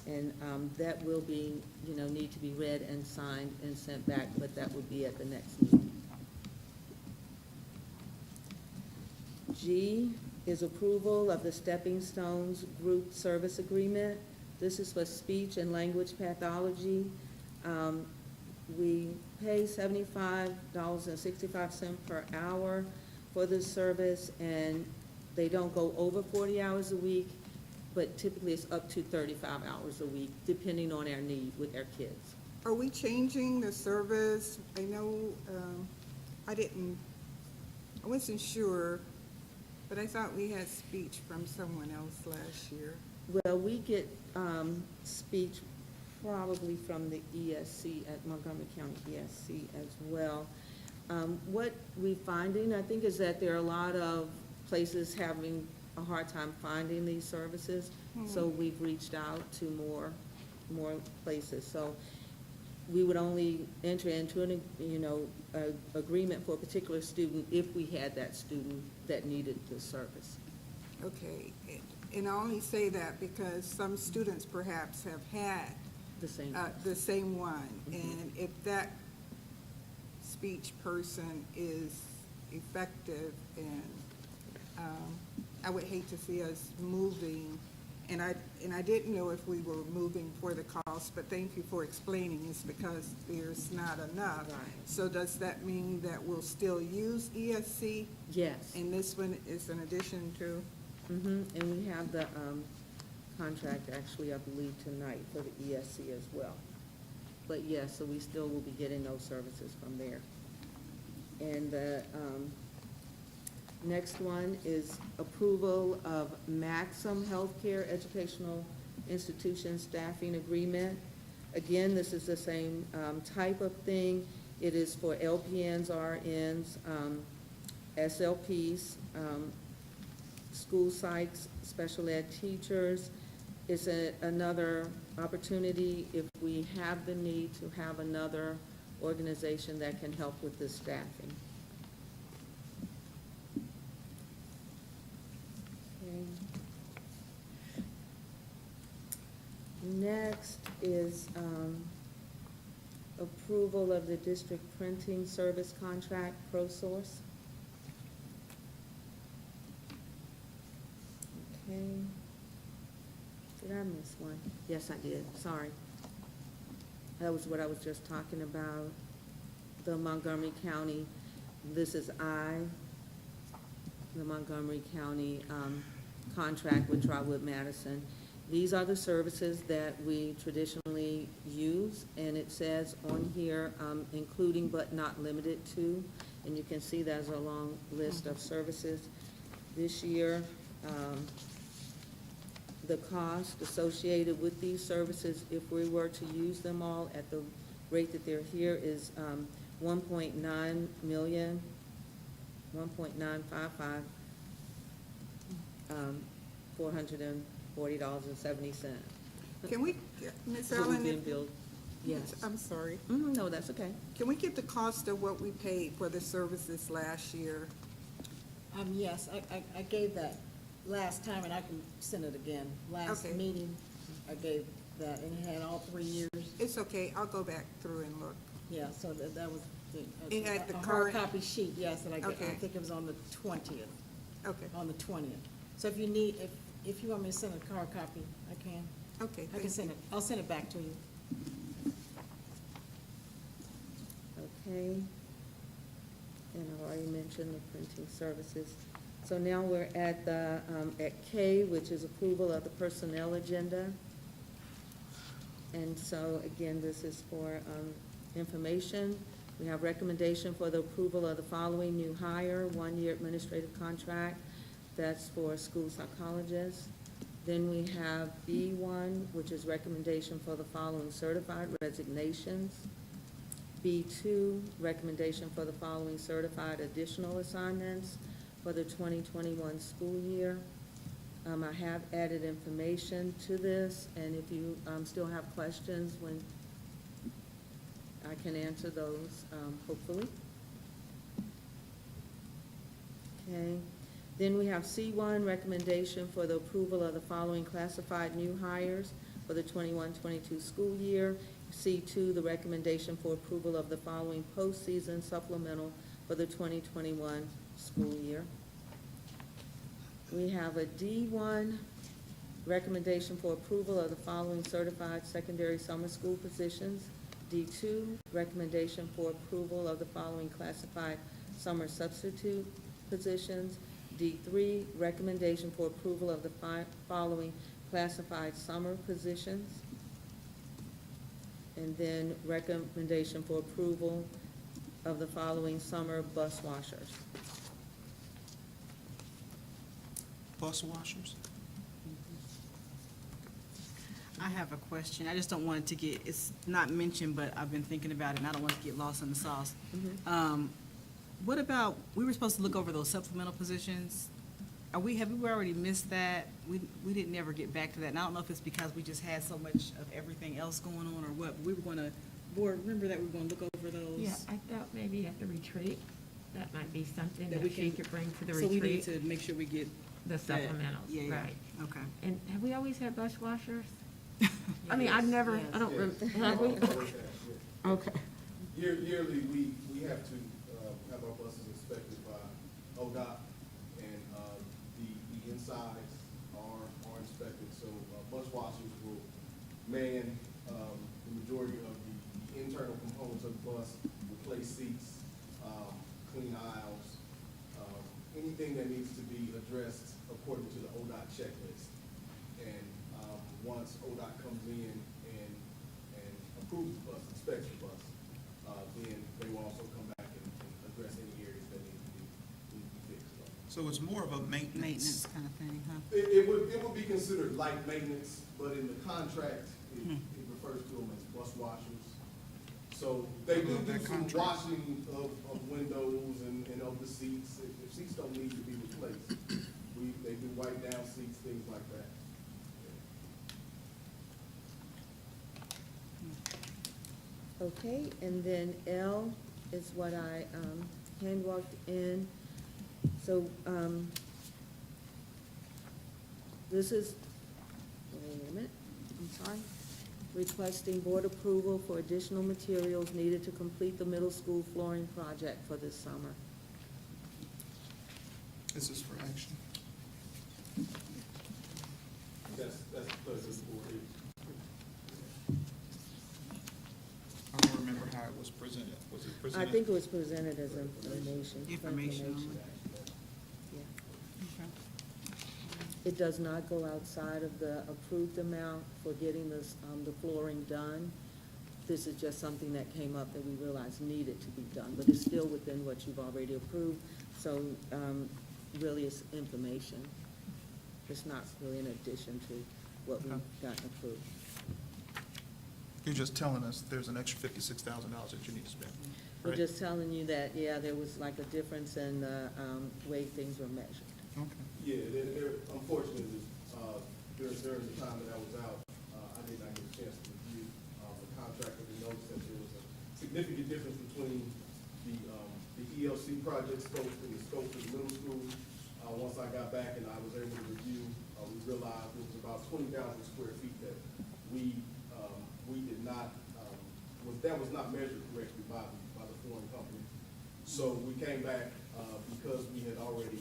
Speaker 4: And that will be, need to be read and signed and sent back, but that will be at the next meeting. G is approval of the Stepping Stones Group Service Agreement. This is for speech and language pathology. We pay $75.65 per hour for this service, and they don't go over 40 hours a week, but typically it's up to 35 hours a week, depending on our need with our kids.
Speaker 7: Are we changing the service? I know, I wasn't sure, but I thought we had speech from someone else last year.
Speaker 4: Well, we get speech probably from the ESC at Montgomery County ESC as well. What we're finding, I think, is that there are a lot of places having a hard time finding these services, so we've reached out to more places. So we would only enter into an agreement for a particular student if we had that student that needed the service.
Speaker 7: Okay, and I only say that because some students perhaps have had
Speaker 4: The same.
Speaker 7: the same one, and if that speech person is effective, and I would hate to see us moving, and I didn't know if we were moving for the cost, but thank you for explaining. It's because there's not enough.
Speaker 4: Right.
Speaker 7: So does that mean that we'll still use ESC?
Speaker 4: Yes.
Speaker 7: And this one is in addition to?
Speaker 4: And we have the contract actually, I believe, tonight for the ESC as well. But yes, so we still will be getting those services from there. And the next one is approval of Maxim Healthcare Educational Institution Staffing Agreement. Again, this is the same type of thing. It is for LPNs, RNs, SLPs, school psychs, special ed teachers. It's another opportunity if we have the need to have another organization that can help with the staffing. Okay. Next is approval of the district printing service contract, ProSource. Okay. Did I miss one? Yes, I did. Sorry. That was what I was just talking about. The Montgomery County, this is the Montgomery County contract with Trotwood-Madison. These are the services that we traditionally use, and it says on here, including but not limited to, and you can see there's a long list of services. This year, the cost associated with these services, if we were to use them all at the rate that they're here, is 1.9 million, 1.955, $440.70.
Speaker 7: Can we, Ms.
Speaker 4: So we've
Speaker 7: Allen,
Speaker 4: been billed, yes.
Speaker 7: I'm sorry.
Speaker 4: No, that's okay.
Speaker 7: Can we get the cost of what we paid for the services last year?
Speaker 2: Yes, I gave that last time, and I can send it again. Last
Speaker 7: Okay.
Speaker 2: meeting, I gave that, and it had all 3 years.
Speaker 7: It's okay, I'll go back through and look.
Speaker 2: Yeah, so that was
Speaker 7: It had the
Speaker 2: a hard
Speaker 7: current-
Speaker 2: copy sheet, yes, that I
Speaker 7: Okay.
Speaker 2: think it was on the 20th,
Speaker 7: Okay,
Speaker 2: on the 20th. So if you need, if you want me to send a hard copy, I can.
Speaker 7: okay,
Speaker 2: I can
Speaker 7: thank
Speaker 2: send
Speaker 7: you.
Speaker 2: it, I'll send it back to you.
Speaker 4: Okay. And I've already mentioned the printing services. So now we're at the, at K, which is approval of the personnel agenda. And so, again, this is for information. We have recommendation for the approval of the following new hire, one-year administrative contract. That's for a school psychologist. Then we have B1, which is recommendation for the following certified resignations. B2, recommendation for the following certified additional assignments for the 2021 school year. I have added information to this, and if you still have questions, when I can answer those, hopefully. Okay. Then we have C1, recommendation for the approval of the following classified new hires for the 21-22 school year. C2, the recommendation for approval of the following postseason supplemental for the 2021 school year. We have a D1, recommendation for approval of the following certified secondary summer school positions. D2, recommendation for approval of the following classified summer substitute positions. D3, recommendation for approval of the following classified summer positions. And then recommendation for approval of the following summer bus washers.
Speaker 3: Bus washers?
Speaker 1: I have a question. I just don't want it to get, it's not mentioned, but I've been thinking about it, and I don't want it to get lost in the sauce. What about, we were supposed to look over those supplemental positions. Have we already missed that? We didn't ever get back to that, and I don't know if it's because we just had so much of everything else going on or what, but we were gonna, board, remember that we were gonna look over those?
Speaker 10: Yeah, I thought maybe at the retreat, that might be something
Speaker 1: That
Speaker 10: that
Speaker 1: we
Speaker 10: she
Speaker 1: can-
Speaker 10: could bring to the
Speaker 1: So we need
Speaker 10: retreat,
Speaker 1: to make sure we get
Speaker 10: the
Speaker 1: that.
Speaker 10: supplementals,
Speaker 1: Yeah, yeah.
Speaker 10: right.
Speaker 1: Okay.
Speaker 10: And have we always had bus washers? I mean, I've never, I don't, have we? Okay.
Speaker 11: Yearly, we have to have our buses inspected by ODOT, and the insides are inspected. So bus washers will man the majority of the internal components of the bus, replace seats, clean aisles, anything that needs to be addressed according to the ODOT checklist. And once ODOT comes in and approves the bus, inspects the bus, then they will also come back and address any areas that need to be fixed.
Speaker 3: So it's more of a
Speaker 1: Maintenance kind of thing, huh?
Speaker 11: It would be considered light maintenance, but in the contract, it refers to them as bus washers. So they do
Speaker 3: That
Speaker 11: some
Speaker 3: contract.
Speaker 11: washing of windows and of the seats. If seats don't need to be replaced, they do wipe down seats, things like that.
Speaker 4: Okay, and then L is what I hand walked in. So this is, wait a minute, I'm sorry. Requesting board approval for additional materials needed to complete the middle school flooring project for this summer.
Speaker 3: This is for action.
Speaker 11: That's the pleasure for it.
Speaker 3: I don't remember how it was presented. Was it presented?
Speaker 4: I think it was presented as information.
Speaker 1: Information.
Speaker 4: Yeah.
Speaker 1: Okay.
Speaker 4: It does not go outside of the approved amount for getting this, the flooring done. This is just something that came up that we realized needed to be done, but it's still within what you've already approved, so really it's information. It's not really in addition to what we've gotten approved.
Speaker 3: You're just telling us there's an extra $56,000 that you need to spend.
Speaker 4: We're
Speaker 3: Right.
Speaker 4: just telling you that, yeah, there was like a difference in the way things were measured.
Speaker 3: Okay.
Speaker 11: Yeah, unfortunately, during the time that I was out, I did not get a chance to review the contract, but we noticed that there was a significant difference between the ELC project scope and the scope of the middle school. Once I got back and I was able to review, we realized it was about 20,000 square feet that we did not, that was not measured correctly by the foreign company. So we came back, because we had already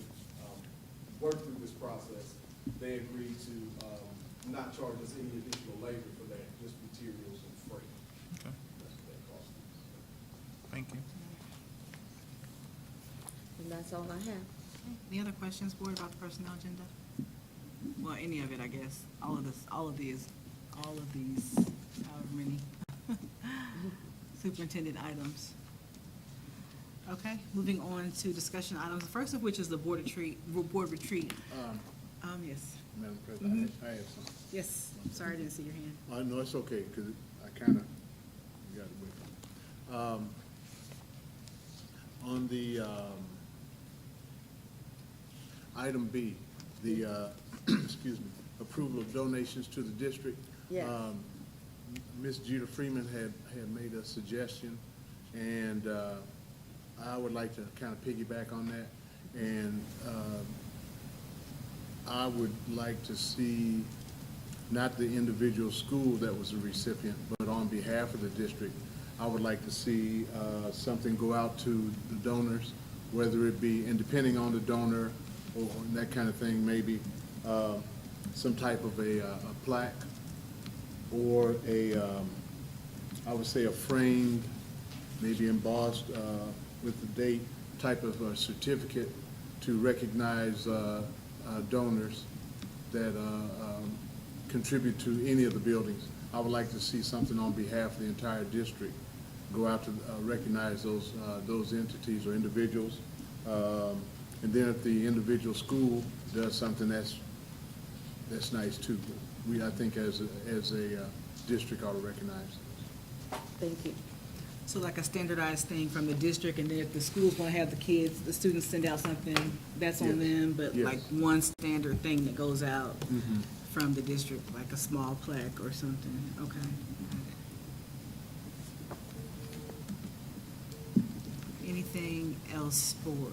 Speaker 11: worked through this process, they agreed to not charge us any additional labor for that, just materials and freight.
Speaker 3: Okay.
Speaker 11: That's what that cost.
Speaker 3: Thank you.
Speaker 4: And that's all I have.
Speaker 1: Any other questions, board, about the personnel agenda? Well, any of it, I guess. All of these, however many superintendent items. Okay, moving on to discussion items, the first of which is the board retreat. Yes.
Speaker 8: Madam President, I have something.
Speaker 1: Yes, sorry, I didn't see your hand.
Speaker 8: No, it's okay, because I kind of got it with on the item B, the, excuse me, approval of donations to the district.
Speaker 4: Yes.
Speaker 8: Ms. Jeter Freeman had made a suggestion, and I would like to kind of piggyback on that. And I would like to see not the individual school that was a recipient, but on behalf of the district, I would like to see something go out to the donors, whether it be, and depending on the donor or that kind of thing, maybe some type of a plaque or I would say a framed, maybe embossed with the date type of a certificate to recognize donors that contribute to any of the buildings. I would like to see something on behalf of the entire district go out to recognize those entities or individuals. And then if the individual school does something that's nice too. I think as a district ought to recognize.
Speaker 4: Thank you.
Speaker 1: So like a standardized thing from the district, and then if the school's gonna have the students send out something, that's on
Speaker 8: Yes.
Speaker 1: them, but
Speaker 8: Yes.
Speaker 1: like one standard thing that goes out from the district, like a small plaque or something, okay. Anything else, board?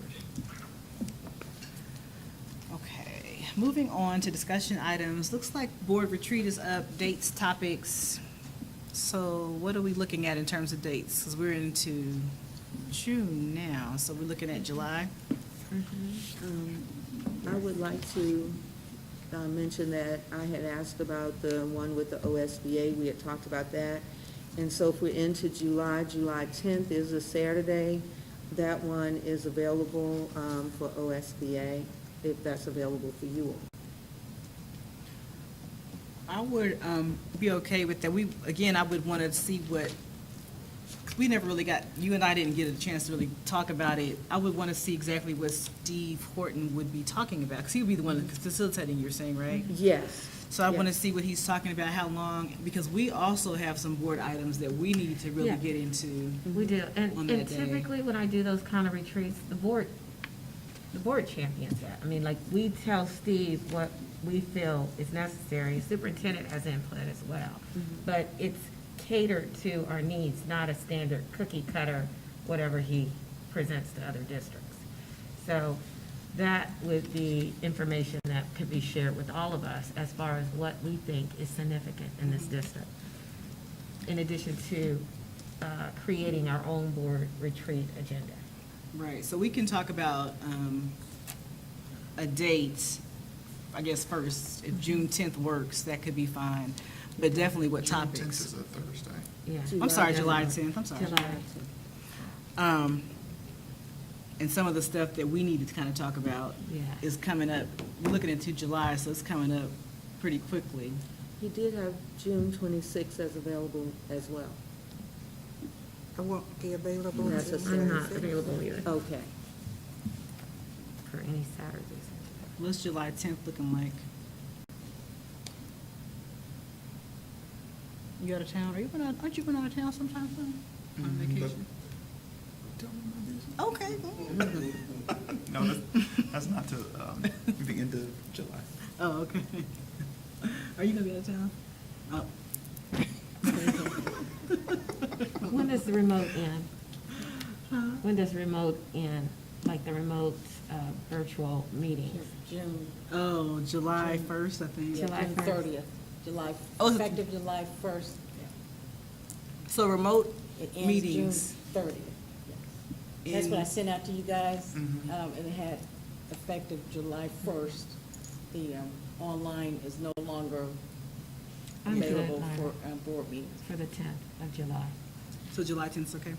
Speaker 1: Okay, moving on to discussion items, looks like board retreat is up, dates, topics. So what are we looking at in terms of dates? Because we're into June now, so we're looking at July.
Speaker 4: I would like to mention that I had asked about the one with the OSBA. We had talked about that. And so if we're into July, July 10th is a Saturday. That one is available for OSBA, if that's available for you all.
Speaker 1: I would be okay with that. I would want to see what, because we never really got, you and I didn't get a chance to really talk about it. I would want to see exactly what Steve Horton would be talking about, because he would be the one facilitating, you're saying, right?
Speaker 4: Yes.
Speaker 1: So I want to
Speaker 4: Yes.
Speaker 1: see what he's talking about, how long, because we also have some board items that we need to really
Speaker 10: Yeah.
Speaker 1: get into.
Speaker 10: We do, and
Speaker 1: On that day.
Speaker 10: typically when I do those kind of retreats, the board champions that. I mean, like, we tell Steve what we feel is necessary. Superintendent has input as well. But it's catered to our needs, not a standard cookie cutter, whatever he presents to other districts. So that would be information that could be shared with all of us as far as what we think is significant in this district. In addition to creating our own board retreat agenda.
Speaker 1: Right, so we can talk about a date, I guess first, if June 10th works, that could be fine, but definitely what
Speaker 3: June 10th
Speaker 1: topics.
Speaker 3: is a Thursday.
Speaker 10: Yeah.
Speaker 1: I'm sorry, July 10th, I'm sorry.
Speaker 10: July.
Speaker 1: And some of the stuff that we need to kind of talk about
Speaker 10: Yeah.
Speaker 1: is coming up. We're looking into July, so it's coming up pretty quickly.
Speaker 4: He did have June 26th as available as well.
Speaker 7: I won't be available.
Speaker 4: That's a
Speaker 10: I'm not
Speaker 7: Saturday.
Speaker 10: available either
Speaker 4: Okay.
Speaker 10: for any Saturdays.
Speaker 1: What's July 10th looking like? You out of town? Aren't you going out of town sometime soon? On vacation? Okay.
Speaker 3: No, that's not till the end of July.
Speaker 1: Oh, okay. Are you gonna be out of town? Oh.
Speaker 10: When does the remote end? When does remote end, like the remote virtual meetings?
Speaker 2: June,
Speaker 1: Oh, July 1st, I think.
Speaker 10: July
Speaker 2: June
Speaker 10: 1st.
Speaker 2: 30th, July,
Speaker 1: Oh, it's-
Speaker 2: effective July 1st.
Speaker 1: So remote
Speaker 2: It ends June
Speaker 1: meetings.
Speaker 2: 30th. That's what I
Speaker 1: in-
Speaker 2: sent out to you guys, and it had effective July 1st. The online is no longer
Speaker 10: I'm good,
Speaker 2: available
Speaker 10: Myra.
Speaker 2: for board meetings.
Speaker 10: For the 10th of July.
Speaker 1: So July 10th, okay.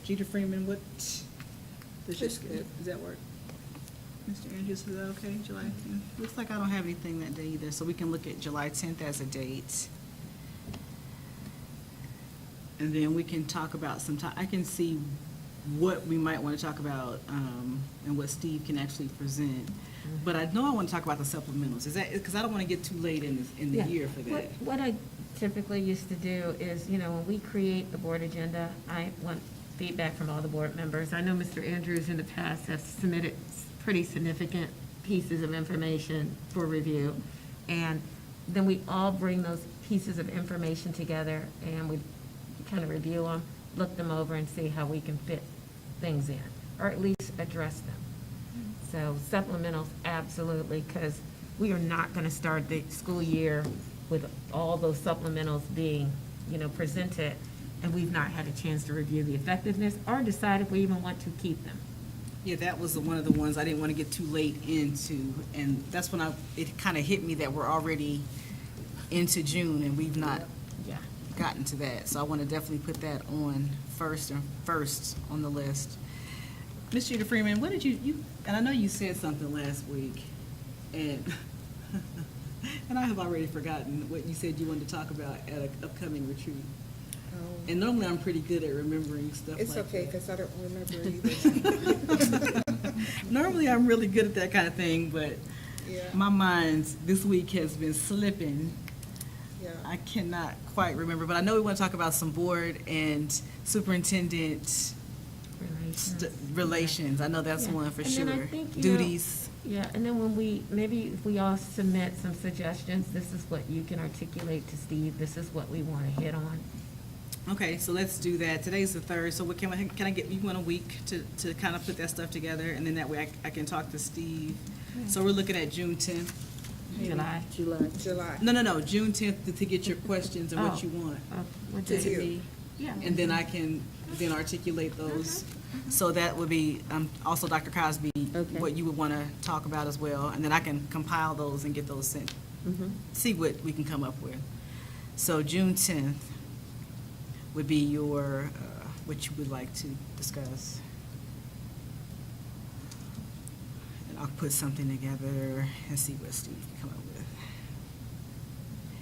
Speaker 1: Jeter Freeman, what? Does that work? Mr. Andrews, is that okay, July 10th? Looks like I don't have anything that day either, so we can look at July 10th as a date. And then we can talk about some time, I can see what we might want to talk about, and what Steve can actually present. But I know I want to talk about the supplementals. Is that, because I don't want to get too late in the
Speaker 10: Yeah.
Speaker 1: year for that.
Speaker 10: What I typically used to do is, when we create the board agenda, I want feedback from all the board members. I know Mr. Andrews in the past has submitted pretty significant pieces of information for review. And then we all bring those pieces of information together and we kind of review them, look them over and see how we can fit things in, or at least address them. So supplementals, absolutely, because we are not going to start the school year with all those supplementals being, presented, and we've not had a chance to review the effectiveness or decide if we even want to keep them.
Speaker 1: Yeah, that was one of the ones I didn't want to get too late into, and that's when it kind of hit me that we're already into June and we've not gotten to that. So I want to definitely put that on first on the list. Ms. Jeter Freeman, what did you, and I know you said something last week, and and I have already forgotten what you said you wanted to talk about at an upcoming retreat. And normally I'm pretty good at remembering stuff
Speaker 7: It's
Speaker 1: like
Speaker 7: okay,
Speaker 1: that.
Speaker 7: because I don't remember either.
Speaker 1: Normally I'm really good at that kind of thing, but
Speaker 7: Yeah,
Speaker 1: my mind this week has been slipping.
Speaker 7: yeah.
Speaker 1: I cannot quite remember, but I know we want to talk about some board and superintendent relations. I know that's
Speaker 10: Yeah.
Speaker 1: one for
Speaker 10: And
Speaker 1: sure.
Speaker 10: then I think,
Speaker 1: Duties.
Speaker 10: Yeah, and then maybe if we all submit some suggestions, this is what you can articulate to Steve, this is what we want to hit on.
Speaker 1: Okay, so let's do that. Today's the 3rd, so what can I get, you want a week to kind of put that stuff together, and then that way I can talk to Steve. So we're looking at June 10th.
Speaker 10: July.
Speaker 7: July.
Speaker 1: No, June 10th to get your questions and what
Speaker 10: Oh.
Speaker 1: you want.
Speaker 10: What
Speaker 7: To
Speaker 10: day?
Speaker 7: you.
Speaker 10: Yeah.
Speaker 1: And then I can then articulate those. So that would be, also Dr. Cosby,
Speaker 4: Okay.
Speaker 1: what you would want to talk about as well. And then I can compile those and get those sent, see what we can come up with. So June 10th would be your, what you would like to discuss. And I'll put something together and see what Steve can come up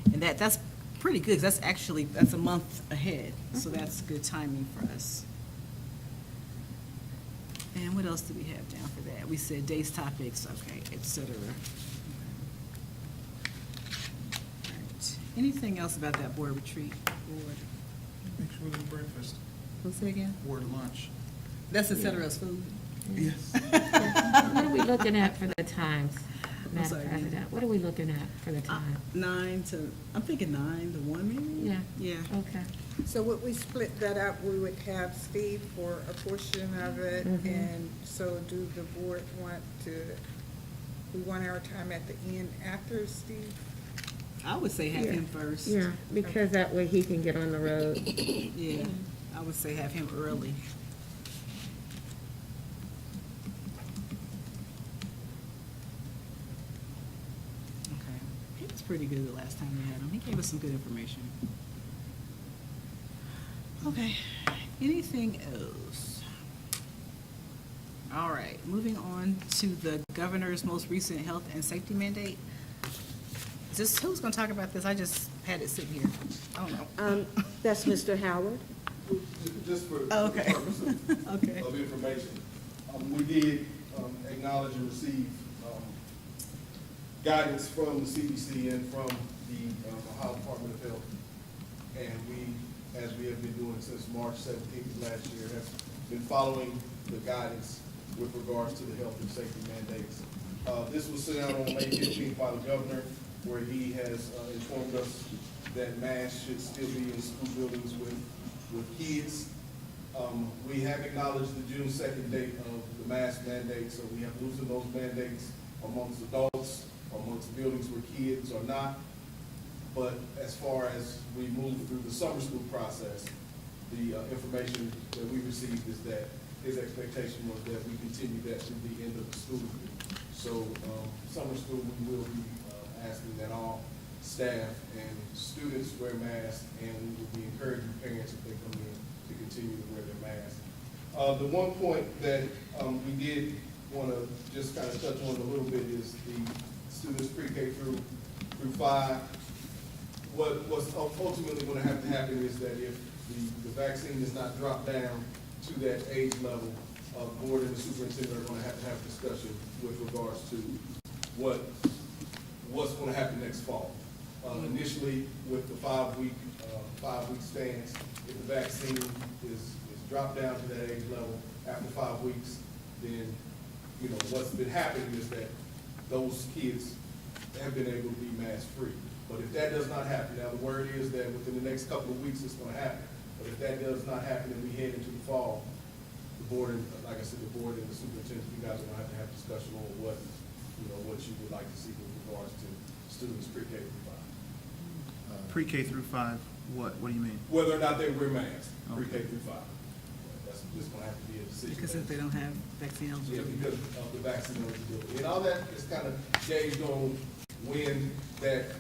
Speaker 1: with. And that's pretty good, 'cause that's a month ahead, so that's good timing for us. And what else do we have down for that? We said days, topics, okay, et cetera. All right. Anything else about that board retreat? Board?
Speaker 3: Make sure there's breakfast,
Speaker 1: What's it again?
Speaker 3: board lunch.
Speaker 1: That's et cetera as food?
Speaker 3: Yes.
Speaker 10: What are we looking at for the times, Madam
Speaker 1: sorry.
Speaker 10: President? What are we looking at for the time?
Speaker 1: 9 to, I'm thinking 9 to 1 maybe?
Speaker 10: Yeah.
Speaker 1: Yeah.
Speaker 10: Okay.
Speaker 7: So would we split that up? We would have Steve for a portion of it, and so do the board want we want our time at the end after Steve?
Speaker 1: I would say have him first.
Speaker 10: Yeah, because that way he can get on the road.
Speaker 1: Yeah, I would say have him early. Okay. He was pretty good the last time we had him. He gave us some good information. Okay. Anything else? All right, moving on to the governor's most recent health and safety mandate. Is this, who's gonna talk about this? I just had it sitting here. I don't know.
Speaker 4: That's Mr. Howard.
Speaker 11: Just for
Speaker 1: Oh,
Speaker 11: the
Speaker 1: okay.
Speaker 11: purpose
Speaker 1: Okay.
Speaker 11: of information, we did acknowledge and receive guidance from the CDC and from the Ohio Department of Health, and we, as we have been doing since March 17th last year, have been following the guidance with regards to the health and safety mandates. This was sent out on May 15th by the governor, where he has informed us that masks should still be in school buildings with kids. We have acknowledged the June 2nd date of the mask mandate, so we have loosened those mandates amongst adults, amongst buildings where kids are not. But as far as we move through the summer school process, the information that we received is that his expectation was that we continue that through the end of the school year. So summer school, we will be asking that all staff and students wear masks, and we will be encouraging parents if they come in to continue to wear their masks. The one point that we did want to just kind of touch on a little bit is the students pre-K through 5. What's ultimately going to have to happen is that if the vaccine is not dropped down to that age level, the board and the superintendent are going to have discussion with regards to what's going to happen next fall. Initially, with the 5-week stance, if the vaccine is dropped down to that age level after 5 weeks, then what's been happening is that those kids have been able to be mask-free. But if that does not happen, now the word is that within the next couple of weeks it's going to happen. But if that does not happen and we head into the fall, the board, and like I said, the board and the superintendent, you guys are going to have discussion on what you would like to see with regards to students pre-K through 5.
Speaker 3: Pre-K through 5, what do you mean?
Speaker 11: Whether or not they wear masks,
Speaker 3: Okay.
Speaker 11: pre-K through 5. That's just going to have to be a decision.
Speaker 1: Because if they don't have vaccine
Speaker 11: Yeah,
Speaker 1: eligibility.
Speaker 11: because of the vaccine eligibility. And all that is kind of gauged on when that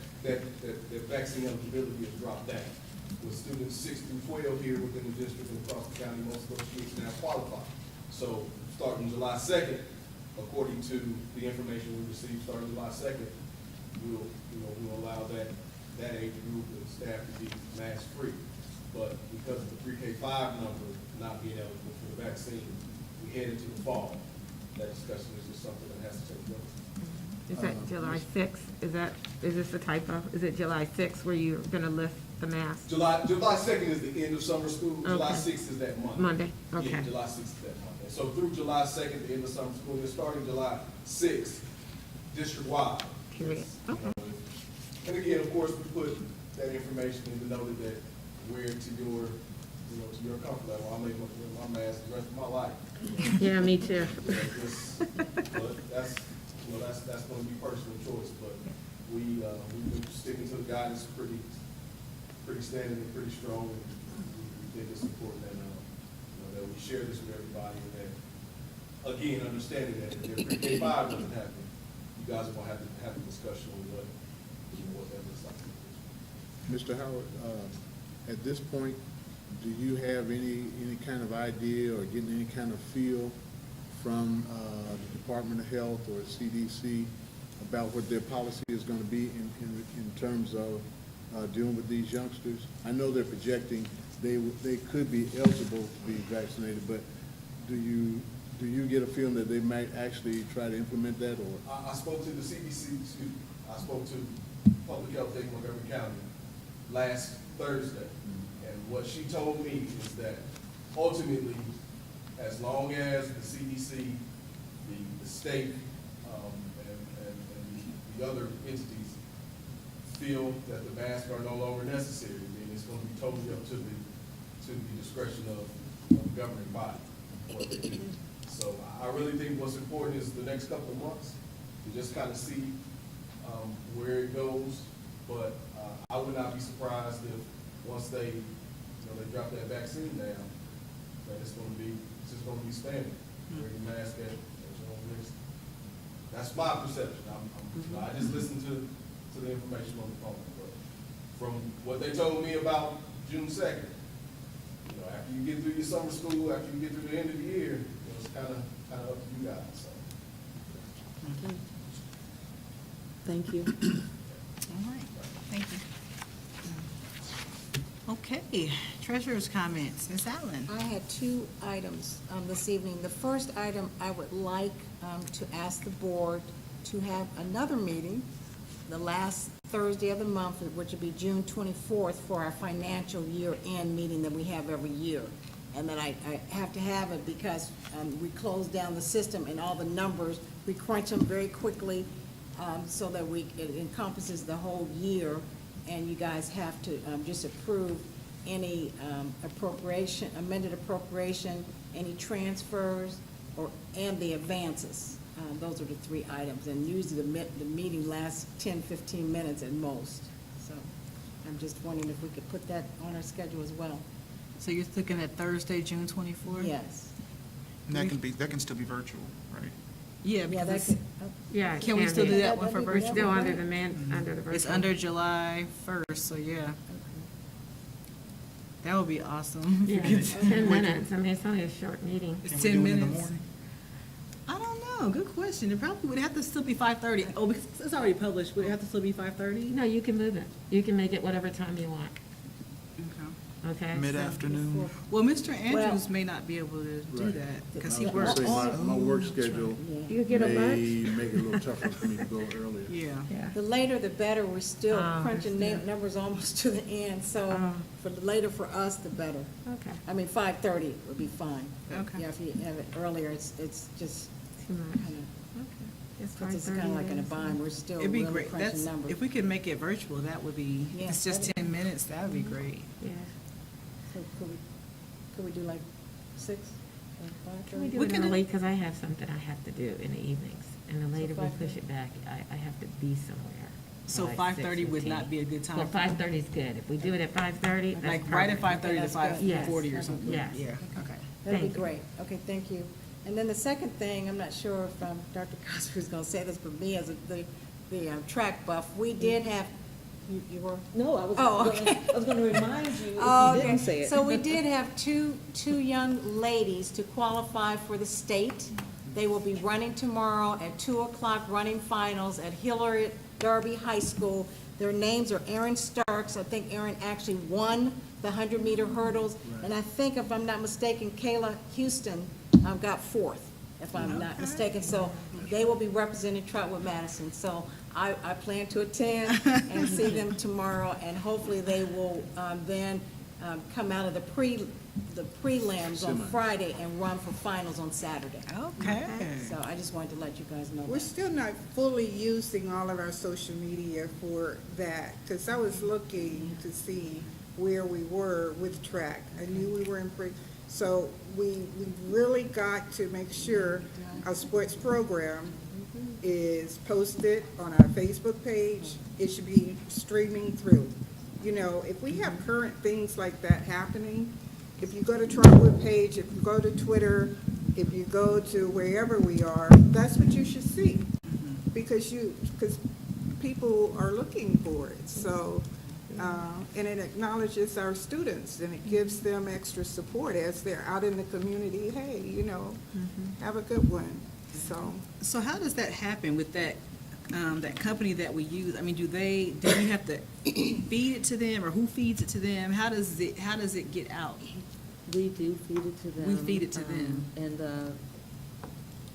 Speaker 11: vaccine eligibility is dropped down. With students 6 through 12 here within the district and across the county, most of those kids now qualify. So starting July 2nd, according to the information we received, starting July 2nd, we'll allow that age group and staff to be mask-free. But because of the pre-K-5 number not being eligible for the vaccine, we head into the fall. That discussion is just something that has to take place.
Speaker 10: Is that July 6th? Is this a typo? Is it July 6th where you're going to lift the mask?
Speaker 11: July 2nd is the end of summer school. July
Speaker 10: Okay.
Speaker 11: 6th is that Monday.
Speaker 10: Monday,
Speaker 11: Yeah,
Speaker 10: okay.
Speaker 11: July 6th is that Monday. So through July 2nd, the end of summer school, and starting July 6th, district-wide.
Speaker 10: Period. Okay.
Speaker 11: And again, of course, we put that information in the note that wear to your, to your comfort level. I'll make my mask the rest of my life.
Speaker 10: Yeah, me too.
Speaker 11: But that's going to be personal choice, but we've been sticking to the guidance pretty standard and pretty strong, and we think it's important that, that we share this with everybody, and that, again, understanding that if pre-K-5 doesn't happen, you guys are going to have a discussion on what that looks like.
Speaker 8: Mr. Howard, at this point, do you have any kind of idea or getting any kind of feel from the Department of Health or CDC about what their policy is going to be in terms of dealing with these youngsters? I know they're projecting they could be eligible to be vaccinated, but do you get a feeling that they might actually try to implement that? Or
Speaker 11: I spoke to the CDC, I spoke to Public Health in Montgomery County last Thursday, and what she told me is that ultimately, as long as the CDC, the state, and the other entities feel that the masks are no longer necessary, then it's going to be totally up to the discretion of the governing body, what they do. So I really think what's important is the next couple of months to just kind of see where it goes. But I would not be surprised if once they drop that vaccine down, that it's just going to be standard. Wearing the mask at your own risk. That's my perception. I just listened to the information on the phone. But from what they told me about June 2nd, after you get through your summer school, after you get through the end of the year, it's kind of up to you guys. So.
Speaker 4: Okay. Thank you.
Speaker 1: All right, thank you. Okay, treasurer's comments. Ms. Allen?
Speaker 2: I had 2 items this evening. The first item, I would like to ask the board to have another meeting. The last Thursday of the month, which would be June 24th, for our financial year-end meeting that we have every year. And then I have to have it because we close down the system and all the numbers, we crunch them very quickly so that it encompasses the whole year. And you guys have to just approve any appropriation, amended appropriation, any transfers, and the advances. Those are the three items, and usually the meeting lasts 10, 15 minutes at most. So I'm just wondering if we could put that on our schedule as well.
Speaker 1: So you're looking at Thursday, June 24th?
Speaker 2: Yes.
Speaker 3: And that can still be virtual, right?
Speaker 1: Yeah,
Speaker 2: Yeah,
Speaker 1: because
Speaker 2: that
Speaker 1: it's-
Speaker 2: could,
Speaker 10: Yeah. it
Speaker 1: can we
Speaker 10: can
Speaker 1: still
Speaker 10: be.
Speaker 1: do that one for
Speaker 2: That'd be
Speaker 1: virtual?
Speaker 10: Still under the under the virtual.
Speaker 1: It's under July 1st, so yeah. That would be awesome.
Speaker 10: Yeah, it's 10 minutes. I mean, it's only a short meeting.
Speaker 1: It's
Speaker 3: Can
Speaker 1: 10
Speaker 3: we do it in the
Speaker 1: minutes.
Speaker 3: morning?
Speaker 1: I don't know, good question. It probably would have to still be 5:30. Oh, because it's already published, would it have to still be 5:30?
Speaker 10: No, you can move it. You can make it whatever time you want, okay?
Speaker 3: Mid-afternoon?
Speaker 1: Well, Mr. Andrews may not be able to do
Speaker 8: Right.
Speaker 1: that, because
Speaker 8: I
Speaker 1: he
Speaker 8: was gonna
Speaker 1: works.
Speaker 8: say, my work schedule
Speaker 10: You get a lunch?
Speaker 8: may make it a little tougher for me to go earlier.
Speaker 1: Yeah.
Speaker 10: Yeah.
Speaker 2: the later the better, we're still
Speaker 10: Oh,
Speaker 2: crunching numbers almost to the end, so
Speaker 10: Oh.
Speaker 2: for the later for us, the better.
Speaker 10: Okay,
Speaker 2: I mean, 5:30 would be fine.
Speaker 1: Okay.
Speaker 2: Yeah, if you have it earlier, it's just
Speaker 10: too much.
Speaker 2: kind
Speaker 10: Okay. It's
Speaker 2: of, it's kind of like in a bind, we're still
Speaker 1: It'd be
Speaker 2: really
Speaker 1: great.
Speaker 2: crunching
Speaker 1: That's,
Speaker 2: numbers.
Speaker 1: if we could make it virtual, that would be, if
Speaker 2: Yeah,
Speaker 1: it's just
Speaker 2: that'd
Speaker 1: 10 minutes, that would be great.
Speaker 10: Yeah.
Speaker 2: So could we do like 6 or
Speaker 10: Can we
Speaker 2: 5:30?
Speaker 10: do
Speaker 1: We
Speaker 10: it
Speaker 1: can-
Speaker 10: early, because I have something I have to do in the evenings, and the later we
Speaker 2: 5:30?
Speaker 10: push it back, I have to be somewhere.
Speaker 1: So
Speaker 10: by
Speaker 1: 5:30 would
Speaker 10: 6:15.
Speaker 1: not be a good time?
Speaker 10: Well, 5:30 is good. If we do it at 5:30, that's
Speaker 1: Like right at
Speaker 10: perfect.
Speaker 1: 5:30 to
Speaker 2: That's good.
Speaker 1: 5:40 or
Speaker 2: Yes.
Speaker 1: something?
Speaker 10: Yes.
Speaker 1: Yeah, okay.
Speaker 2: That'd be
Speaker 10: Thank you.
Speaker 2: great. Okay, thank you. And then the second thing, I'm not sure if Dr. Cosper is going to say this, but me as the track buff, we did have, you were?
Speaker 4: No, I was
Speaker 2: Oh,
Speaker 4: gonna,
Speaker 2: okay.
Speaker 4: I was gonna remind you if
Speaker 2: Oh,
Speaker 4: you
Speaker 2: okay.
Speaker 4: didn't say it.
Speaker 2: So we did have two young ladies to qualify for the state. They will be running tomorrow at 2 o'clock, running finals at Hillary Darby High School. Their names are Erin Starks. I think Erin actually won the 100-meter hurdles. And I think, if I'm not mistaken, Kayla Houston got 4th, if I'm not mistaken. So they will be representing Trotwood-Madison. So I plan to attend and see them tomorrow, and hopefully they will then come out of the prelims on
Speaker 8: Semis.
Speaker 2: Friday and run for finals on Saturday.
Speaker 1: Okay.
Speaker 2: So I just wanted to let you guys know
Speaker 7: We're
Speaker 2: that.
Speaker 7: still not fully using all of our social media for that, because I was looking to see where we were with track. I knew we were in so we really got to make sure our sports program is posted on our Facebook page. It should be streaming through. You know, if we have current things like that happening, if you go to Trotwood page, if you go to Twitter, if you go to wherever we are, that's what you should see. Because people are looking for it, so, and it acknowledges our students, and it gives them extra support as they're out in the community. Hey, you know, have a good one, so.
Speaker 1: So how does that happen with that, that company that we use? I mean, do you have to feed it to them, or who feeds it to them? How does it get out?
Speaker 4: We do feed it to them.
Speaker 1: We feed it to them.
Speaker 4: And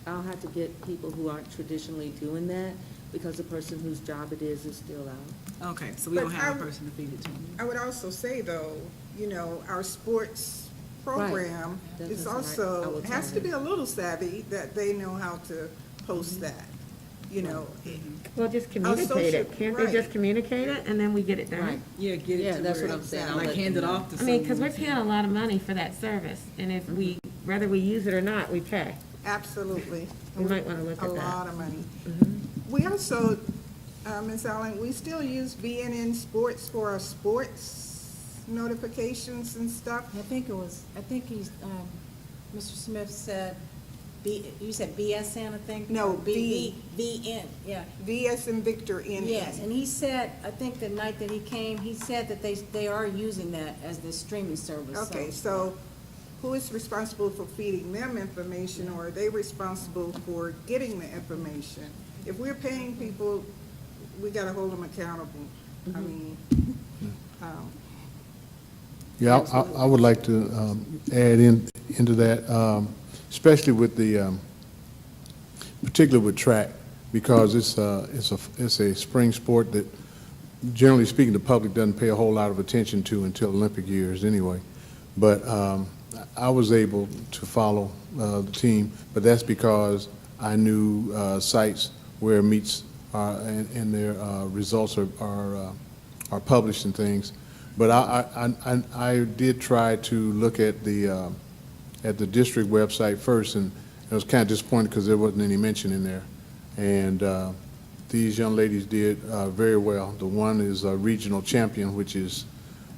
Speaker 4: I'll have to get people who aren't traditionally doing that, because the person whose job it is still out.
Speaker 1: Okay, so we
Speaker 7: But
Speaker 1: don't have a
Speaker 7: I-
Speaker 1: person to feed it to them.
Speaker 7: I would also say, though, you know, our sports program
Speaker 4: That
Speaker 7: is
Speaker 4: is right. I
Speaker 7: also,
Speaker 4: will tell
Speaker 7: has to
Speaker 4: them.
Speaker 7: be a little savvy, that they know how to post that, you know.
Speaker 10: Well, just communicate it.
Speaker 7: social-
Speaker 10: Can't they
Speaker 7: right.
Speaker 10: just communicate it, and then we get it done?
Speaker 4: Right.
Speaker 1: Yeah, get it
Speaker 4: Yeah,
Speaker 1: to
Speaker 4: that's
Speaker 1: where
Speaker 4: what I'm
Speaker 1: it's
Speaker 4: saying.
Speaker 1: at,
Speaker 4: I'll
Speaker 1: like
Speaker 4: let
Speaker 1: hand
Speaker 4: them
Speaker 1: it
Speaker 4: know.
Speaker 1: off to
Speaker 10: I
Speaker 1: someone.
Speaker 10: mean, because we're paying a lot of money for that service, and if whether we use it or not, we pay.
Speaker 7: Absolutely.
Speaker 10: We might wanna look at
Speaker 7: A
Speaker 10: that.
Speaker 7: lot of money. We also, Ms. Allen, we still use BNN Sports for our sports notifications and stuff.
Speaker 2: I think he's, Mr. Smith said, you said BSN, I think?
Speaker 7: No,
Speaker 2: Or VN, yeah.
Speaker 7: VS and Victor N.
Speaker 2: Yes, and he said, I think the night that he came, he said that they are using that as the streaming service.
Speaker 7: Okay, so who is responsible for feeding them information, or are they responsible for getting the information? If we're paying people, we gotta hold them accountable. I mean,
Speaker 8: Yeah, I would like to add into that, especially with the, particularly with track, because it's a spring sport that generally speaking, the public doesn't pay a whole lot of attention to until Olympic years anyway. But I was able to follow the team, but that's because I knew sites where meets and their results are published and things. But I did try to look at the district website first, and I was kind of disappointed because there wasn't any mention in there. And these young ladies did very well. The one is a regional champion, which is,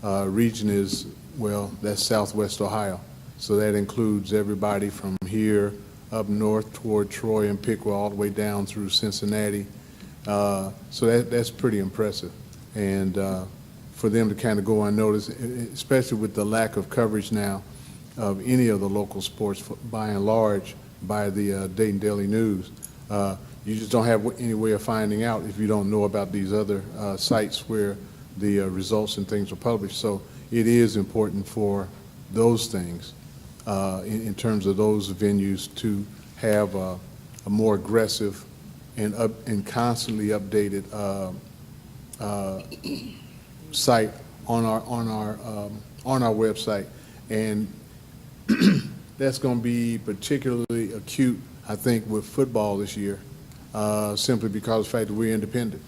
Speaker 8: region is, well, that's Southwest Ohio. So that includes everybody from here up north toward Troy and Piqua all the way down through Cincinnati. So that's pretty impressive. And for them to kind of go unnoticed, especially with the lack of coverage now of any of the local sports, by and large, by the Dayton Daily News. You just don't have any way of finding out if you don't know about these other sites where the results and things are published. So it is important for those things, in terms of those venues, to have a more aggressive and constantly updated site on our website. And that's going to be particularly acute, I think, with football this year. Simply because of the fact that we're independent.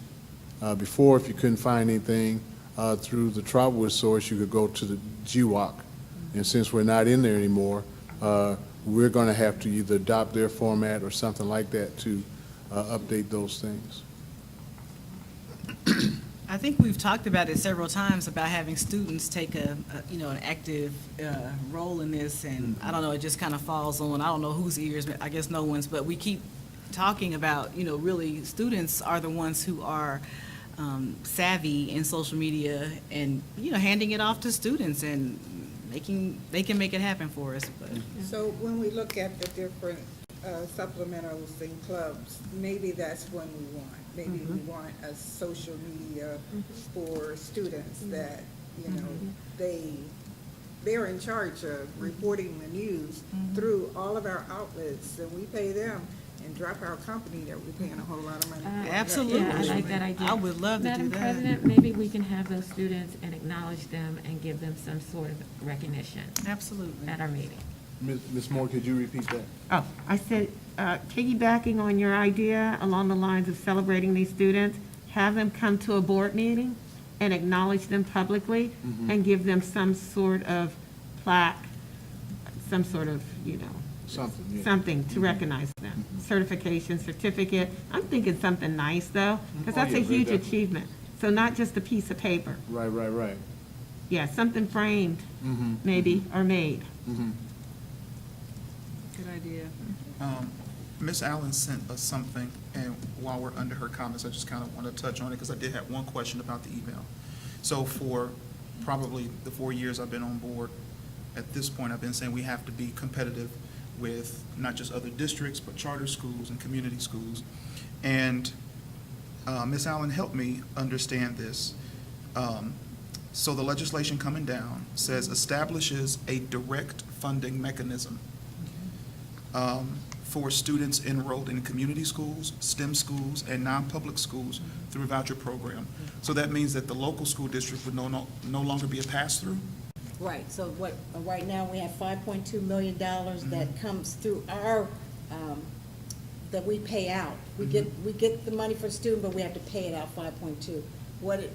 Speaker 8: Before, if you couldn't find anything through the Trotwood source, you could go to the GWOC. And since we're not in there anymore, we're going to have to either adopt their format or something like that to update those things.
Speaker 1: I think we've talked about it several times about having students take an active role in this, and I don't know, it just kind of falls on, I don't know whose ears, I guess no one's, but we keep talking about, really, students are the ones who are savvy in social media and, handing it off to students, and they can make it happen for us. But
Speaker 7: So when we look at the different supplementals and clubs, maybe that's when we want. Maybe we want a social media for students that, they're in charge of reporting the news through all of our outlets, and we pay them and drop our company that we're paying a whole lot of money for.
Speaker 1: Absolutely.
Speaker 10: Yeah, I like that idea.
Speaker 1: I would love to do
Speaker 10: Madam
Speaker 1: that.
Speaker 10: President, maybe we can have those students and acknowledge them and give them some sort of recognition
Speaker 1: Absolutely.
Speaker 10: at our meeting.
Speaker 8: Ms. Moore, could you repeat that?
Speaker 10: Oh, I said, piggybacking on your idea along the lines of celebrating these students, have them come to a board meeting and acknowledge them publicly and give them some sort of plaque, some sort of,
Speaker 8: Something, yeah.
Speaker 10: something to recognize them. Certification, certificate. I'm thinking something nice, though, because
Speaker 8: Oh,
Speaker 10: that's
Speaker 8: yeah,
Speaker 10: a
Speaker 8: very
Speaker 10: huge
Speaker 8: definitely.
Speaker 10: achievement. So not just a piece of paper.
Speaker 8: Right.
Speaker 10: Yeah, something framed, maybe, or made.
Speaker 1: Good idea.
Speaker 3: Ms. Allen sent us something, and while we're under her comments, I just kind of want to touch on it because I did have one question about the email. So for probably the 4 years I've been on board, at this point, I've been saying we have to be competitive with not just other districts, but charter schools and community schools. And Ms. Allen helped me understand this. So the legislation coming down says establishes a direct funding mechanism for students enrolled in community schools, STEM schools, and non-public schools through a voucher program. So that means that the local school district would no longer be a pass-through?
Speaker 2: Right, so right now, we have $5.2 million that comes through our, that we pay out. We get the money for the student, but we have to pay it out 5.2.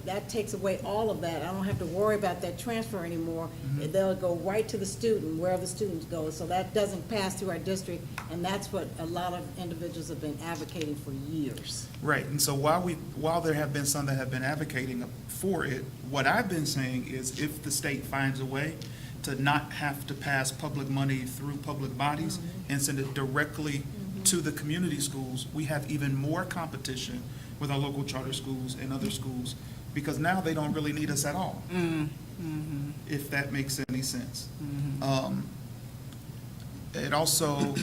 Speaker 2: That takes away all of that. I don't have to worry about that transfer anymore. They'll go right to the student, wherever the students go. So that doesn't pass through our district, and that's what a lot of individuals have been advocating for years.
Speaker 3: Right, and so while there have been some that have been advocating for it, what I've been saying is if the state finds a way to not have to pass public money through public bodies and send it directly to the community schools, we have even more competition with our local charter schools and other schools, because now they don't really need us at all, if that makes any sense. It also,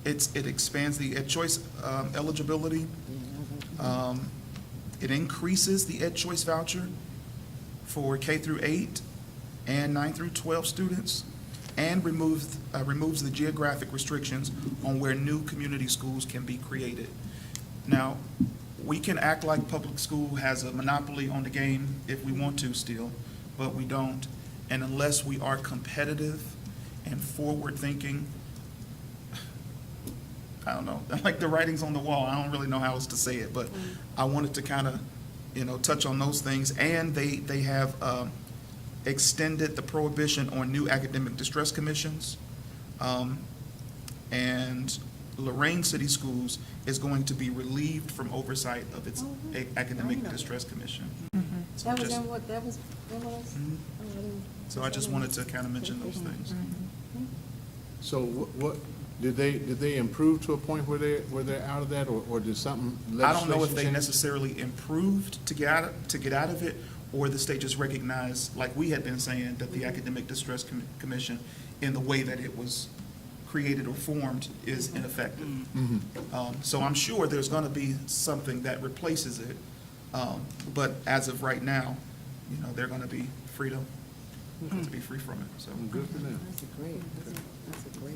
Speaker 3: it expands the Ed Choice eligibility. It increases the Ed Choice voucher for K through 8 and 9 through 12 students, and removes the geographic restrictions on where new community schools can be created. Now, we can act like public school has a monopoly on the game if we want to still, but we don't. And unless we are competitive and forward-thinking, I don't know, like the writing's on the wall. I don't really know how else to say it, but I wanted to kind of, touch on those things. And they have extended the prohibition on new academic distress commissions. And Lorraine City Schools is going to be relieved from oversight of its academic distress commission. So
Speaker 2: That was
Speaker 3: just-
Speaker 2: in what, that was, when was?
Speaker 3: Mhm.
Speaker 2: Oh, I didn't-
Speaker 3: So I just wanted to kind of mention those things.
Speaker 8: So what, did they improve to a point where they're out of that, or did something
Speaker 3: I don't know if
Speaker 8: legislation
Speaker 3: they
Speaker 8: change?
Speaker 3: necessarily improved to get out of it, or the state just recognized, like we had been saying, that the Academic Distress Commission, in the way that it was created or formed, is ineffective. So I'm sure there's going to be something that replaces it, but as of right now, they're going to be free to be free from it. So
Speaker 8: Good for them.
Speaker 2: That's a great, that's a great.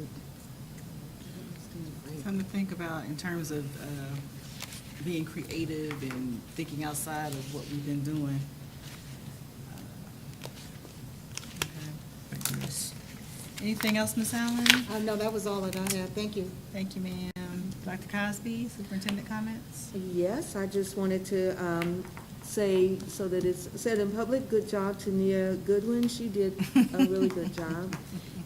Speaker 1: Something to think about in terms of being creative and thinking outside of what we've been doing.
Speaker 3: thank you.
Speaker 1: Anything else, Ms. Allen?
Speaker 2: No, that was all that I had. Thank you.
Speaker 1: Thank you, ma'am. Dr. Cosby, superintendent comments?
Speaker 4: Yes, I just wanted to say, so that it's said in public, good job to Nia Goodwin. She did a really good job.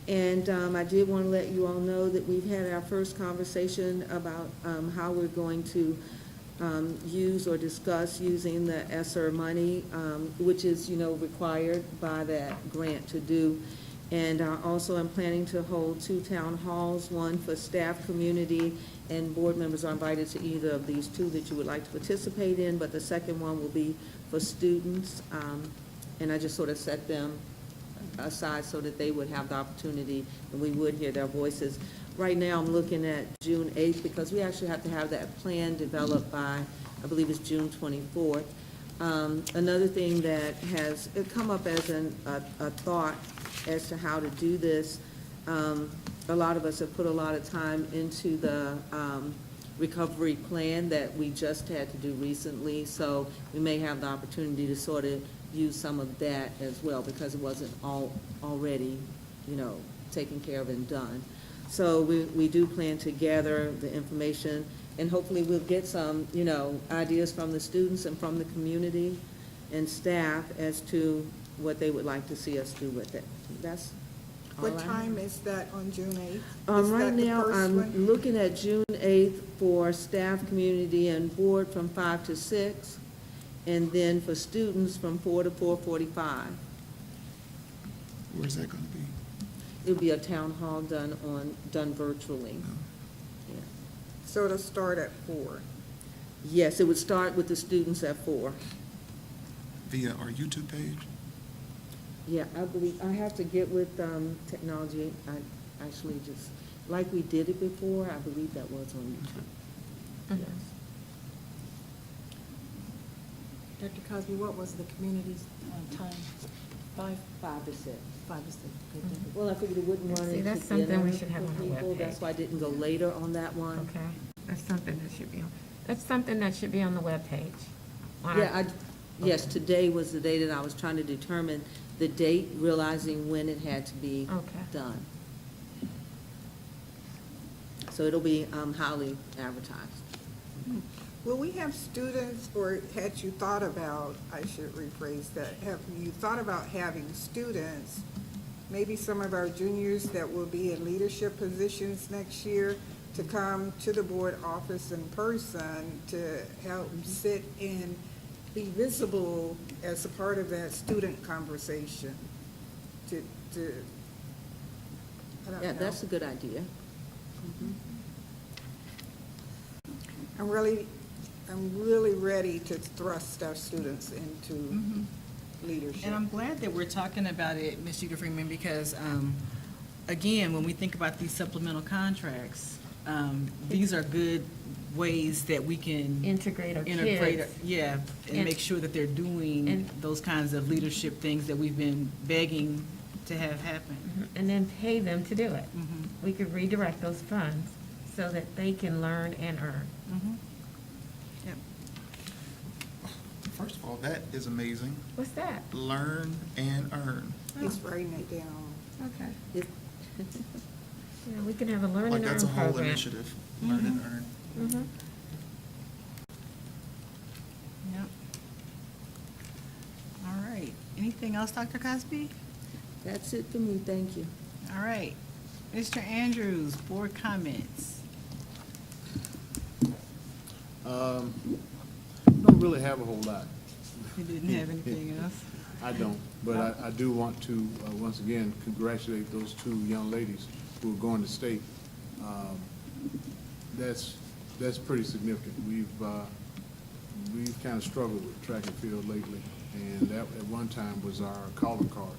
Speaker 4: And I did want to let you all know that we've had our first conversation about how we're going to use or discuss using the ESSER money, which is, required by that grant to do. And also I'm planning to hold 2 town halls, one for staff, community, and board members are invited to either of these 2 that you would like to participate in, but the second one will be for students. And I just sort of set them aside so that they would have the opportunity and we would hear their voices. Right now, I'm looking at June 8th because we actually have to have that plan developed by, I believe it's June 24th. Another thing that has come up as a thought as to how to do this, a lot of us have put a lot of time into the recovery plan that we just had to do recently, so we may have the opportunity to sort of use some of that as well because it wasn't already, taken care of and done. So we do plan to gather the information, and hopefully we'll get some, ideas from the students and from the community and staff as to what they would like to see us do with it. That's all
Speaker 7: What
Speaker 4: I have.
Speaker 7: time is that on June 8th? Is
Speaker 4: Right
Speaker 7: that the
Speaker 4: now,
Speaker 7: first
Speaker 4: I'm
Speaker 7: one?
Speaker 4: looking at June 8th for staff, community, and board from 5 to 6, and then for students from 4 to 4:45.
Speaker 3: Where's that going to be?
Speaker 4: It'll be a town hall done virtually. Yeah.
Speaker 7: So it'll start at 4.
Speaker 4: Yes, it would start with the students at 4.
Speaker 3: Via our YouTube page?
Speaker 4: Yeah, I believe, I have to get with technology. I actually just, like we did it before, I believe that was on YouTube. Yes.
Speaker 2: Dr. Cosby, what was the community's time?
Speaker 4: 5 to 6.
Speaker 2: 5 to 6. Good, thank you.
Speaker 4: Well, I figured it wouldn't run
Speaker 10: See,
Speaker 4: into
Speaker 10: that's something we
Speaker 4: dinner
Speaker 10: should have
Speaker 4: with
Speaker 10: on our
Speaker 4: people. That's
Speaker 10: webpage.
Speaker 4: why I didn't go later on that one.
Speaker 10: Okay, that's something that should be on, the webpage. on our-
Speaker 4: Yeah, yes, today was the day that I was trying to determine the date, realizing when it had to be
Speaker 10: Okay.
Speaker 4: done. So it'll be highly advertised.
Speaker 7: Will we have students, or had you thought about, I should rephrase that, have you thought about having students, maybe some of our juniors that will be in leadership positions next year, to come to the board office in person to help sit and be visible as a part of that student conversation? I don't
Speaker 4: Yeah,
Speaker 7: know.
Speaker 4: that's a good idea.
Speaker 7: I'm really ready to thrust our students into leadership.
Speaker 1: And I'm glad that we're talking about it, Ms. Uga Freeman, because, again, when we think about these supplemental contracts, these are good ways that we can
Speaker 10: Integrate our
Speaker 1: integrate,
Speaker 10: kids.
Speaker 1: yeah, and
Speaker 10: And-
Speaker 1: make sure that they're doing
Speaker 10: and-
Speaker 1: those kinds of leadership things that we've been begging to have happen.
Speaker 10: And then pay them to do it.
Speaker 1: Mhm.
Speaker 10: We could redirect those funds so that they can learn and earn.
Speaker 1: Yep.
Speaker 3: first of all, that is amazing.
Speaker 10: What's that?
Speaker 3: Learn and earn.
Speaker 7: He's writing it down.
Speaker 10: Okay. Yeah, we can have a learn
Speaker 3: Like,
Speaker 10: and earn
Speaker 3: that's a whole
Speaker 10: program.
Speaker 3: initiative, learn and earn.
Speaker 10: Mhm.
Speaker 1: Yep. All right. Anything else, Dr. Cosby?
Speaker 4: That's it for me, thank you.
Speaker 1: All right. Mr. Andrews, board comments.
Speaker 8: Don't really have a whole lot.
Speaker 1: You didn't have anything else?
Speaker 8: I don't, but I do want to, once again, congratulate those two young ladies who are going to state. That's pretty significant. We've kind of struggled with track and field lately, and that at one time was our calling card.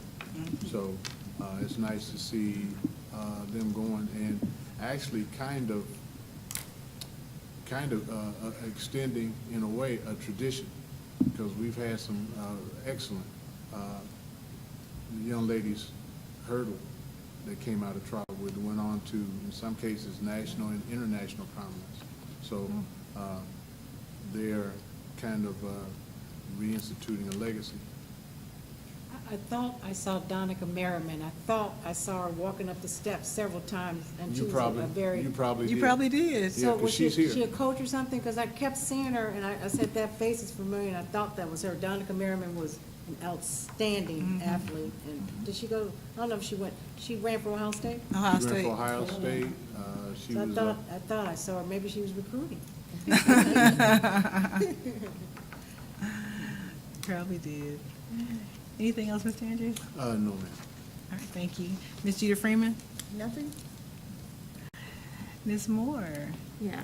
Speaker 8: So it's nice to see them going and actually kind of extending, in a way, a tradition, because we've had some excellent young ladies hurdle that came out of Trotwood and went on to, in some cases, national and international prominence. So they're kind of reinstituting a legacy.
Speaker 2: I thought I saw Donica Merriman. I thought I saw her walking up the steps several times, and she
Speaker 8: You
Speaker 2: was
Speaker 8: probably,
Speaker 2: a very.
Speaker 8: you probably did.
Speaker 1: You probably did.
Speaker 8: Yeah,
Speaker 2: So
Speaker 8: 'cause
Speaker 2: was she
Speaker 8: she's here.
Speaker 2: a coach or something? Because I kept seeing her, and I said, that face is familiar, and I thought that was her. Donica Merriman was an outstanding athlete. And did she go, I don't know if she ran for Ohio State?
Speaker 1: Ohio
Speaker 8: She ran
Speaker 1: State.
Speaker 8: for Ohio State. She
Speaker 2: So
Speaker 8: was,
Speaker 2: I thought I saw her. Maybe she was recruiting.
Speaker 1: Probably did. Anything else, Mr. Andrews?
Speaker 8: no, ma'am.
Speaker 1: All right, thank you. Ms. Jeter Freeman?
Speaker 2: Nothing?
Speaker 1: Ms. Moore?
Speaker 10: Yeah,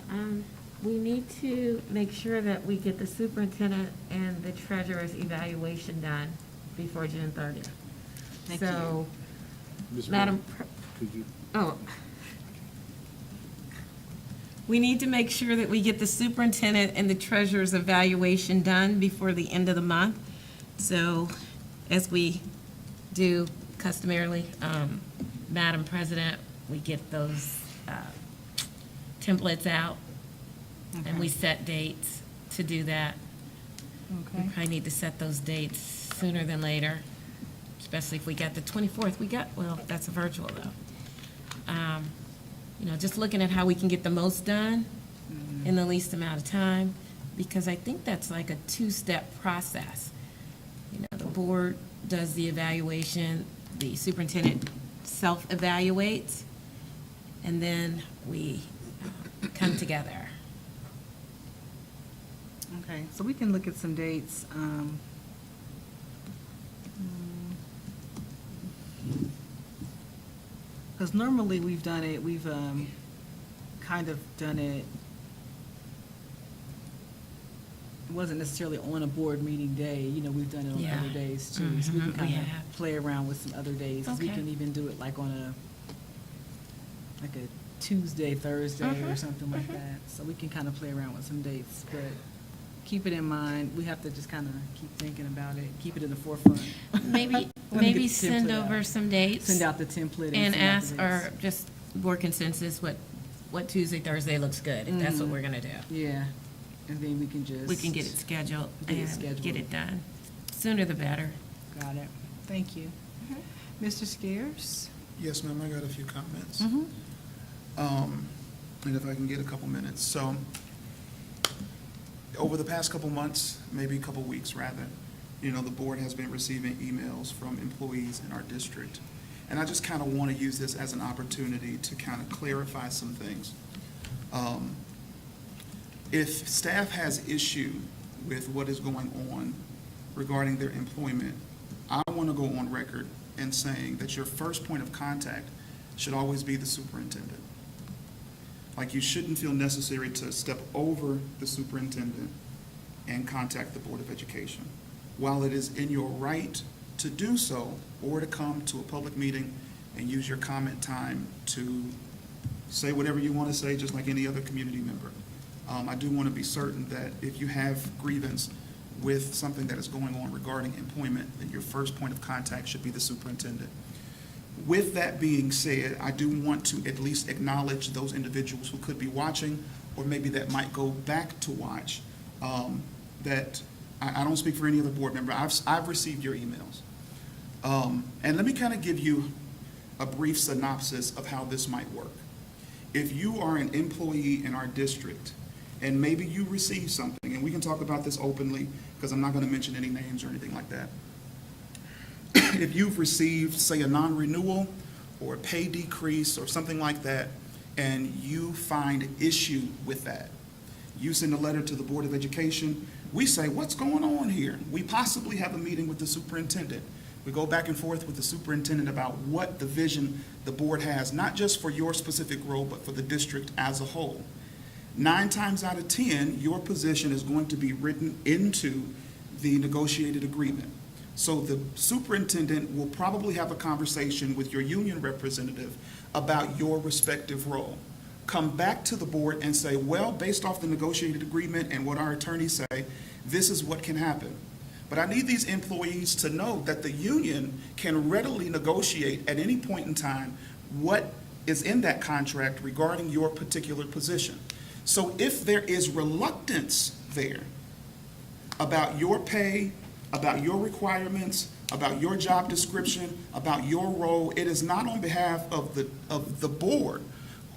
Speaker 10: we need to make sure that we get the superintendent and the treasurer's evaluation done before June 30th.
Speaker 1: Thank
Speaker 10: So,
Speaker 8: Ms.
Speaker 10: Madam,
Speaker 8: Moore, could you?
Speaker 10: we need to make sure that we get the superintendent and the treasurer's evaluation done before the end of the month. So, as we do customarily, Madam President, we get those templates out, and we set dates to do that. We
Speaker 1: Okay.
Speaker 10: probably need to set those dates sooner than later, especially if we got the 24th. Well, that's a virtual, though. Just looking at how we can get the most done in the least amount of time, because I think that's like a two-step process. The board does the evaluation, the superintendent self-evaluates, and then we come together.
Speaker 1: Okay, so we can look at some dates. Because normally we've kind of done it, it wasn't necessarily on a board meeting day, we've done it on
Speaker 10: Yeah.
Speaker 1: other days too. So we can
Speaker 10: Mhm,
Speaker 1: kind
Speaker 10: we
Speaker 1: of
Speaker 10: have.
Speaker 1: play around with some other days. 'Cause we
Speaker 10: Okay.
Speaker 1: can even do it like on a Tuesday, Thursday, or something like that. So we can kind of play around with some dates, but keep it in mind. We have to just kind of keep thinking about it, keep it in the forefront.
Speaker 10: Maybe
Speaker 1: Let me
Speaker 10: maybe
Speaker 1: get the
Speaker 10: send
Speaker 1: template
Speaker 10: over
Speaker 1: out.
Speaker 10: some dates.
Speaker 1: Send out the template
Speaker 10: And
Speaker 1: send out
Speaker 10: ask,
Speaker 1: the
Speaker 10: or
Speaker 1: dates.
Speaker 10: just board consensus, what Tuesday, Thursday looks good, if that's what we're gonna do.
Speaker 1: Yeah, and then we can just.
Speaker 10: We can get it scheduled
Speaker 1: Get it
Speaker 10: and
Speaker 1: scheduled.
Speaker 10: get it done. Sooner the better.
Speaker 1: Got it. Thank you. Mr. Scares?
Speaker 3: Yes, ma'am, I got a few comments.
Speaker 1: Mm-hmm.
Speaker 3: And if I can get a couple minutes. So, over the past couple months, maybe a couple weeks rather, the board has been receiving emails from employees in our district. And I just kind of want to use this as an opportunity to kind of clarify some things. If staff has issue with what is going on regarding their employment, I want to go on record in saying that your first point of contact should always be the superintendent. Like, you shouldn't feel necessary to step over the superintendent and contact the Board of Education. While it is in your right to do so, or to come to a public meeting and use your comment time to say whatever you want to say, just like any other community member. I do want to be certain that if you have grievance with something that is going on regarding employment, then your first point of contact should be the superintendent. With that being said, I do want to at least acknowledge those individuals who could be watching, or maybe that might go back to watch, that I don't speak for any other board member. I've received your emails. And let me kind of give you a brief synopsis of how this might work. If you are an employee in our district, and maybe you receive something, and we can talk about this openly, because I'm not going to mention any names or anything like that. If you've received, say, a non-renewal or a pay decrease or something like that, and you find issue with that, you send a letter to the Board of Education. We say, what's going on here? We possibly have a meeting with the superintendent. We go back and forth with the superintendent about what the vision the board has, not just for your specific role, but for the district as a whole. 9 times out of 10, your position is going to be written into the negotiated agreement. So the superintendent will probably have a conversation with your union representative about your respective role. Come back to the board and say, well, based off the negotiated agreement and what our attorneys say, this is what can happen. But I need these employees to know that the union can readily negotiate at any point in time what is in that contract regarding your particular position. So if there is reluctance there about your pay, about your requirements, about your job description, about your role, it is not on behalf of the board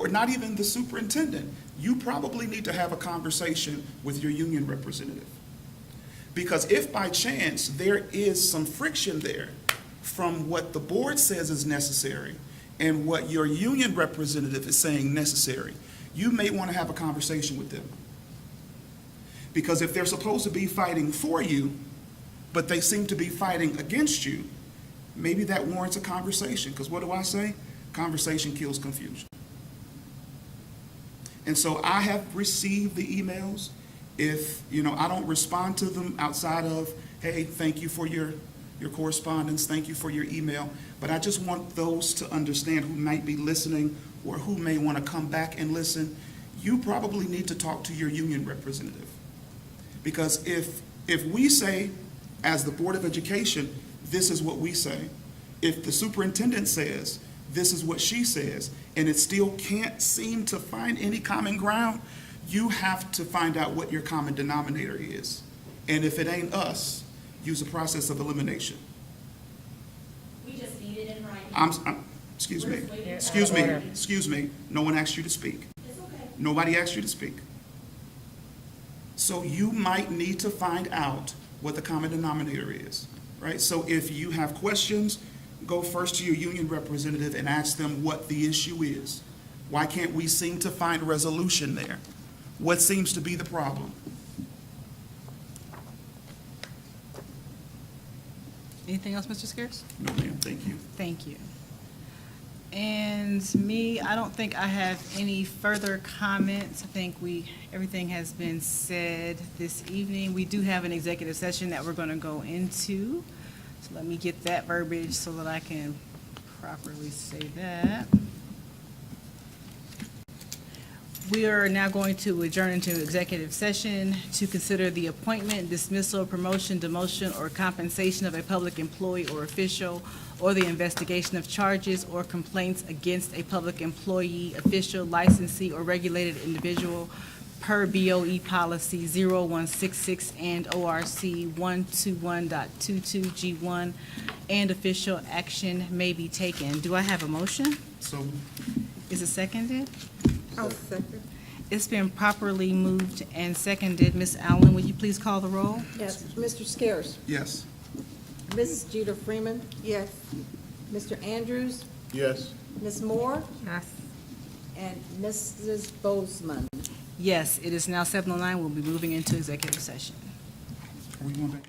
Speaker 3: or not even the superintendent. You probably need to have a conversation with your union representative. Because if by chance there is some friction there from what the board says is necessary and what your union representative is saying necessary, you may want to have a conversation with them. Because if they're supposed to be fighting for you, but they seem to be fighting against you, maybe that warrants a conversation. Because what do I say? Conversation kills confusion. And so I have received the emails. If, I don't respond to them outside of, hey, thank you for your correspondence, thank you for your email, but I just want those to understand who might be listening or who may want to come back and listen, you probably need to talk to your union representative. Because if we say, as the Board of Education, this is what we say, if the superintendent says, this is what she says, and it still can't seem to find any common ground, you have to find out what your common denominator is. And if it ain't us, use a process of elimination.
Speaker 12: We just need it in writing.
Speaker 3: Excuse me. No one asked you to speak.
Speaker 12: It's okay.
Speaker 3: Nobody asked you to speak. So you might need to find out what the common denominator is, right? So if you have questions, go first to your union representative and ask them what the issue is. Why can't we seem to find resolution there? What seems to be the problem?
Speaker 1: Anything else, Mr. Scarce?
Speaker 3: No, ma'am, thank you.
Speaker 1: Thank you. And me, I don't think I have any further comments. I think everything has been said this evening. We do have an executive session that we're going to go into. So let me get that verbiage so that I can properly say that. We are now going to adjourn into executive session to consider the appointment, dismissal, promotion, demotion, or compensation of a public employee or official, or the investigation of charges or complaints against a public employee, official, licensee, or regulated individual per BOE Policy 0166 and ORC 121.22G1, and official action may be taken. Do I have a motion?
Speaker 3: So,
Speaker 1: Is it seconded?
Speaker 7: I'll second.
Speaker 1: It's been properly moved and seconded. Ms. Allen, will you please call the roll?
Speaker 2: Yes, Mr. Scarce,
Speaker 3: yes.
Speaker 2: Mrs. Jeter Freeman,
Speaker 7: Yes.
Speaker 2: Mr. Andrews,
Speaker 8: Yes.
Speaker 2: Ms. Moore,
Speaker 10: Yes.
Speaker 2: and Mrs. Bozeman.
Speaker 1: Yes, it is now 7:09. We'll be moving into executive session.
Speaker 3: Are we going back?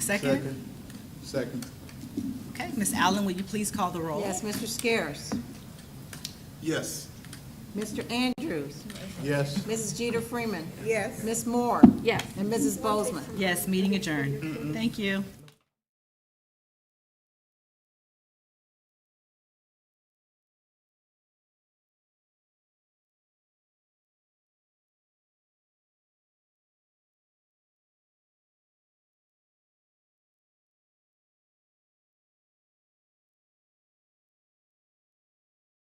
Speaker 1: Second?
Speaker 8: Second.
Speaker 1: Okay, Ms. Allen, will you please call the roll?
Speaker 2: Yes, Mr. Scares,
Speaker 11: Yes.
Speaker 2: Mr. Andrews,
Speaker 8: Yes.
Speaker 2: Mrs. Jeter Freeman,
Speaker 7: Yes.
Speaker 2: Ms. Moore,
Speaker 10: Yes.
Speaker 2: and Mrs. Bozeman.
Speaker 1: Yes, meeting adjourned. Thank you.